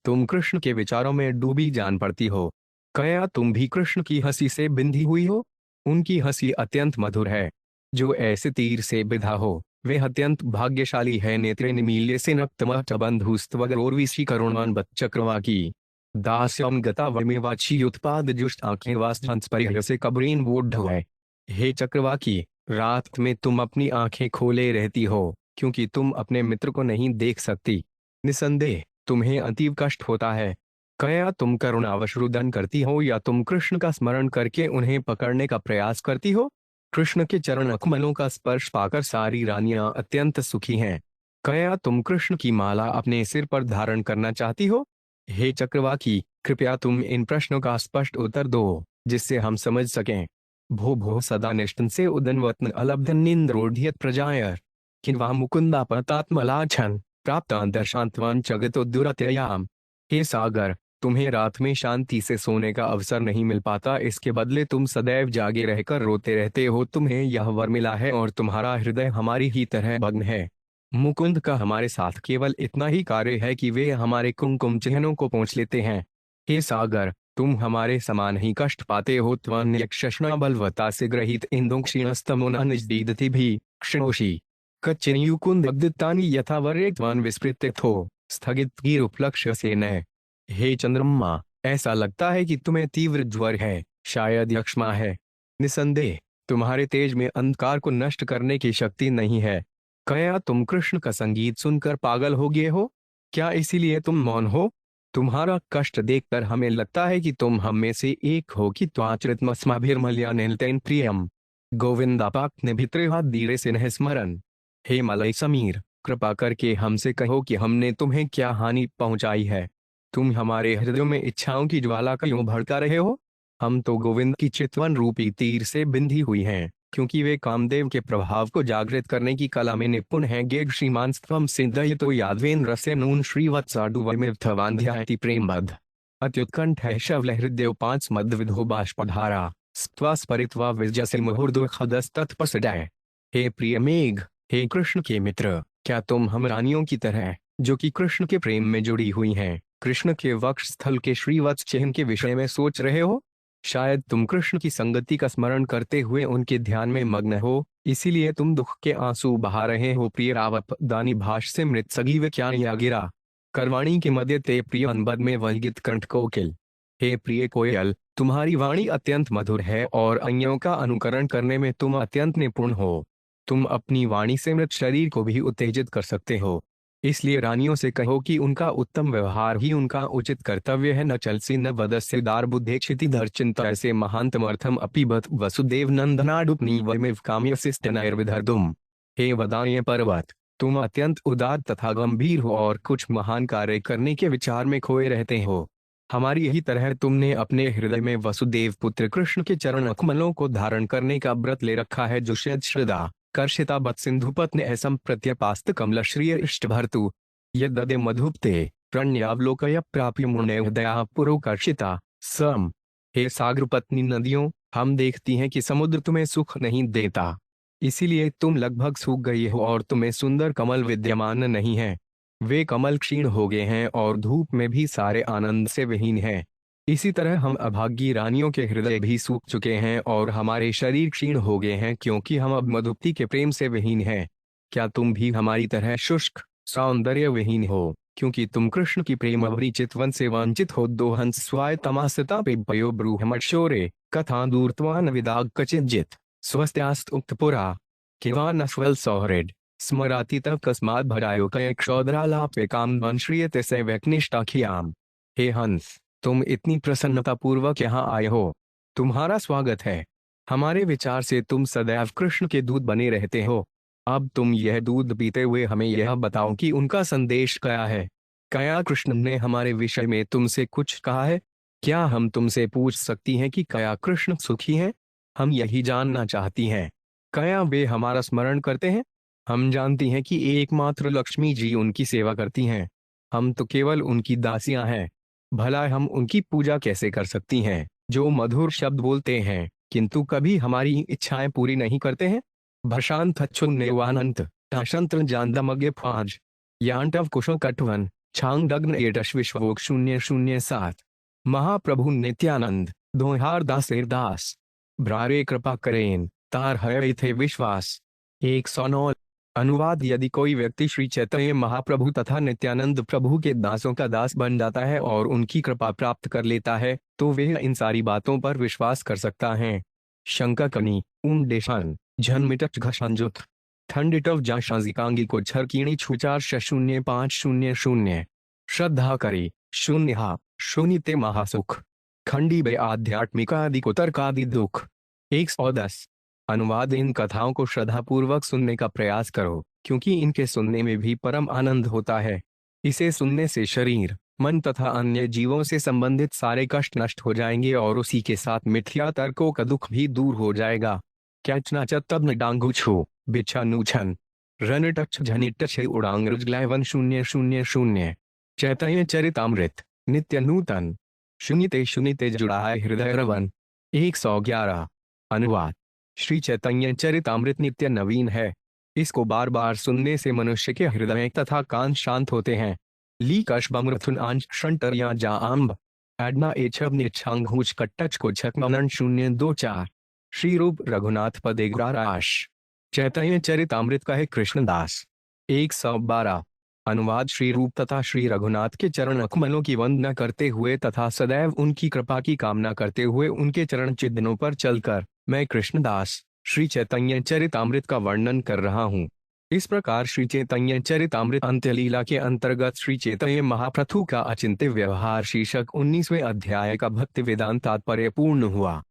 तुम कृष्ण के विचारों में डूबी जान पड़ती हो। क्या तुम भी कृष्ण की हंसी से बिंधी हुई हो? उनकी हंसी अत्यंत मधुर है। जो ऐसे तीर से बिधा हो, वे अत्यंत भाग्यशाली है। नेत्रे निमील्य से नक्तमबंधुस्तवगरोर्विशी करुणान चक्रवा की दास्यम गता वमेवाची उत्पाद जुष्ट आंखें वास्तंस परिहर से कबरीन वोड है। हे चक्रवा की, रात में तुम अपनी आंखें खोले रहती हो, क्योंकि तुम अपने मित्र को नहीं देख सकती। निसंदेह तुम्हें अतीव कष्ट होता है। क्या तुम करुणावश रुदन करती हो, या तुम कृष्ण का स्मरण करके उन्हें पकड़ने का प्रयास करती हो? कृष्ण के चरण कमलों का स्पर्श पाकर सारी रानियां अत्यंत सुखी हैं। क्या तुम कृष्ण की माला अपने सिर पर धारण करना चाहती हो? हे चक्रवाकी, कृपया तुम इन प्रश्नों का स्पष्ट उत्तर दो, जिससे हम समझ सकें। भो भो सदा निष्ठन से उदनवत्न अलब्धनिंद्रोढ्यत प्रजायर किन्वा मुकुंदा पतात्मलाछन प्राप्त दर्शांतवान जगतो दुरत्ययाम। हे सागर, तुम्हें रात में शांति से सोने का अवसर नहीं मिल पाता, इसके बदले तुम सदैव जागे रहकर रोते रहते हो। तुम्हें यह वर मिला है और तुम्हारा हृदय हमारी ही तरह भग्न है। मुकुंद का हमारे साथ केवल इतना ही कार्य है कि वे हमारे कुमकुम चिन्हों को पोंछ लेते हैं। हे सागर, तुम हमारे समान ही कष्ट पाते हो। त्वन्यक्षणा बलवता से ग्रहित इंदु क्षीणस्तमुना निजदीदति भी क्षणोषी कच्चिन्युकुंदग्धितानि यथा वर्यत्वान विस्मृत्यथो स्थगित गिर उपलक्ष्य से न। हे चंद्रमा, ऐसा लगता है कि तुम्हें तीव्र ज्वर है, शायद यक्ष्मा है। निसंदेह तुम्हारे तेज में अंधकार को नष्ट करने की शक्ति नहीं है। क्या तुम कृष्ण का संगीत सुनकर पागल हो गए हो? क्या इसीलिए तुम मौन हो? तुम्हारा कष्ट देखकर हमें लगता है कि तुम हम में से एक हो। कि त्वाचरितमस्माभिर्मल्यानिलतेन प्रियम गोविंदापाक ने भित्रेहा धीरे से नह स्मरण। हे मलय समीर, कृपा करके हमसे कहो कि हमने तुम्हें क्या हानि पहुंचाई है। तुम हमारे हृदयों में इच्छाओं की ज्वाला क्यों भड़का रहे हो? हम तो गोविंद की चितवन रूपी तीर से बिंधी हुई हैं, क्योंकि वे कामदेव के प्रभाव को जागृत करने की कला में निपुण हैं। गेग श्रीमान स्वम सिद्धय तो यादवेन रसे नून श्रीवत्साडुवमिर्थवान्ध्याति प्रेमबद्ध अत्युत्कंठ है शवल हृदय पांच मद विधो बाष्पधारा स्त्वास्परित्वा विजयसे मुहुर्दु खदस्तत्पसडय। हे प्रिय मेघ, हे कृष्ण के मित्र, क्या तुम हम रानियों की तरह, जो कि कृष्ण के प्रेम में जुड़ी हुई हैं, कृष्ण के वक्ष स्थल के श्रीवत्स चिन्ह के विषय में सोच रहे हो? शायद तुम कृष्ण की संगति का स्मरण करते हुए उनके ध्यान में मग्न हो, इसीलिए तुम दुख के आंसू बहा रहे हो। प्रिय रावप दानी भाष से मृत सगीव क्या या गिरा करवाणी के मध्य ते प्रिय अनबद में वलगित कंठ कोकिल। हे प्रिय कोयल, तुम्हारी वाणी अत्यंत मधुर है और अन्यों का अनुकरण करने में तुम अत्यंत निपुण हो। तुम अपनी वाणी से मृत शरीर को भी उत्तेजित कर सकते हो। इसलिए रानियों से कहो कि उनका उत्तम व्यवहार ही उनका उचित कर्तव्य है। न चलसी न वदस्य दार बुद्धे क्षितिधर चिंता ऐसे महांतमर्थम अपीबत वसुदेव नंदनाडुपनी वमिव काम्यसिस्तनैर्विधर्दुम। हे वदान्य पर्वत, तुम अत्यंत उदार तथा गंभीर हो और कुछ महान कार्य करने के विचार में खोए रहते हो। हमारी यही तरह तुमने अपने हृदय में वसुदेव पुत्र कृष्ण के चरण कमलों को धारण करने का व्रत ले रखा है। जो श्रद्धा कर्षिता बत सिंधुपत्न ऐसम प्रत्यपास्त कमल श्रिय इष्ट भर्तु यदे मधुप्ते प्रणयावलोकय प्राप्य मुने हृदया पुरोकर्षिता सम। हे सागर पत्नी नदियों, हम देखती हैं कि समुद्र तुम्हें सुख नहीं देता, इसीलिए तुम लगभग सूख गई हो और तुम्हें सुंदर कमल विद्यमान नहीं है। वे कमल क्षीण हो गए हैं और धूप में भी सारे आनंद से विहीन हैं। इसी तरह हम अभागी रानियों के हृदय भी सूख चुके हैं और हमारे शरीर क्षीण हो गए हैं, क्योंकि हम अब मधुप्ती के प्रेम से विहीन हैं। क्या तुम भी हमारी तरह शुष्क सौंदर्य विहीन हो, क्योंकि तुम कृष्ण की प्रेम अवरी चितवन से वंचित हो? दो हंस स्वाय तमासता पे पयो ब्रूहमक्षोरे कथा दूरत्वान विदाग कचिजित स्वस्त्यास्त उक्तपुरा किवान स्वेल सौहृद स्मराति तब कस्मात भरायो कय क्षौद्रालापे काम वंश्रियते से व्यक्निष्टाखियाम। हे हंस, तुम इतनी प्रसन्नता पूर्वक यहाँ आए हो, तुम्हारा स्वागत है। हमारे विचार से तुम सदैव कृष्ण के दूध बने रहते हो। अब तुम यह दूध पीते हुए हमें यह बताओ कि उनका संदेश क्या है। क्या कृष्ण ने हमारे विषय में तुमसे कुछ कहा है? क्या हम तुमसे पूछ सकती हैं कि क्या कृष्ण सुखी हैं? हम यही जानना चाहती हैं। क्या वे हमारा स्मरण करते हैं? हम जानती हैं कि एकमात्र लक्ष्मी जी उनकी सेवा करती हैं। हम तो केवल उनकी दासियां हैं। भला हम उनकी पूजा कैसे कर सकती हैं, जो मधुर शब्द बोलते हैं किंतु कभी हमारी इच्छाएं पूरी नहीं करते हैं? भशांत नेवानंत टाशंत्र जानदमग्य फाज यांटव कुशो कटवन छांगडग्न एटश विश्वोक 007। महाप्रभु नित्यानंद दोहार दासेर दास भ्रारे कृपा करेन तार है थे विश्वास। 109। अनुवाद: यदि कोई व्यक्ति श्री चैतन्य महाप्रभु तथा नित्यानंद प्रभु के दासों का दास बन जाता है और उनकी कृपा प्राप्त कर लेता है तो वह इन सारी बातों पर विश्वास कर सकता है। शंका कनी उम देशान झनमिटच घसंजुत ठंडिटव जाशाजिकांगी को झरकीणी छुचार 0500। श्रद्धा करे शून्य शून्यते महासुख खंडी बे आध्यात्मिकादि को तर्कादि दुख। 110। अनुवाद: इन कथाओं को श्रद्धापूर्वक सुनने का प्रयास करो, क्योंकि इनके सुनने में भी परम आनंद होता है। इसे सुनने से शरीर, मन तथा अन्य जीवों से संबंधित सारे कष्ट नष्ट हो जाएंगे और उसी के साथ मिथ्या तर्कों का दुख भी दूर हो जाएगा। कैचना तब न डांगू छो बिछा नूछन रनटक्ष झनिटछ उड़ांग रुजलावन 000। चैतन्य चरितामृत नित्य नूतन शून्यते शून्यते जुड़ा है हृदय रवन। 111। अनुवाद: श्री चैतन्य चरितामृत नित्य नवीन है। इसको बार बार सुनने से मनुष्य के हृदय तथा कान शांत होते हैं। ली कशबमृथुन आंश शंटर या जा आम्ब एडना एछब निछांग हुच कट्टच को छकमनन 024। श्री रूप रघुनाथ पदेग्राराश चैतन्य चरितामृत का है कृष्णदास। 112। अनुवाद: श्री रूप तथा श्री रघुनाथ के चरण कमलों की वंदना करते हुए तथा सदैव उनकी कृपा की कामना करते हुए उनके चरण चिन्हों पर चलकर मैं कृष्णदास श्री चैतन्य चरितामृत का वर्णन कर रहा हूँ। इस प्रकार श्री चैतन्य चरितामृत अंत्यलीला के अंतर्गत श्री चैतन्य महाप्रभु का अचिंत्य व्यवहार शीर्षक 19वें अध्याय का भक्ति वेदांत तात्पर्य पूर्ण हुआ।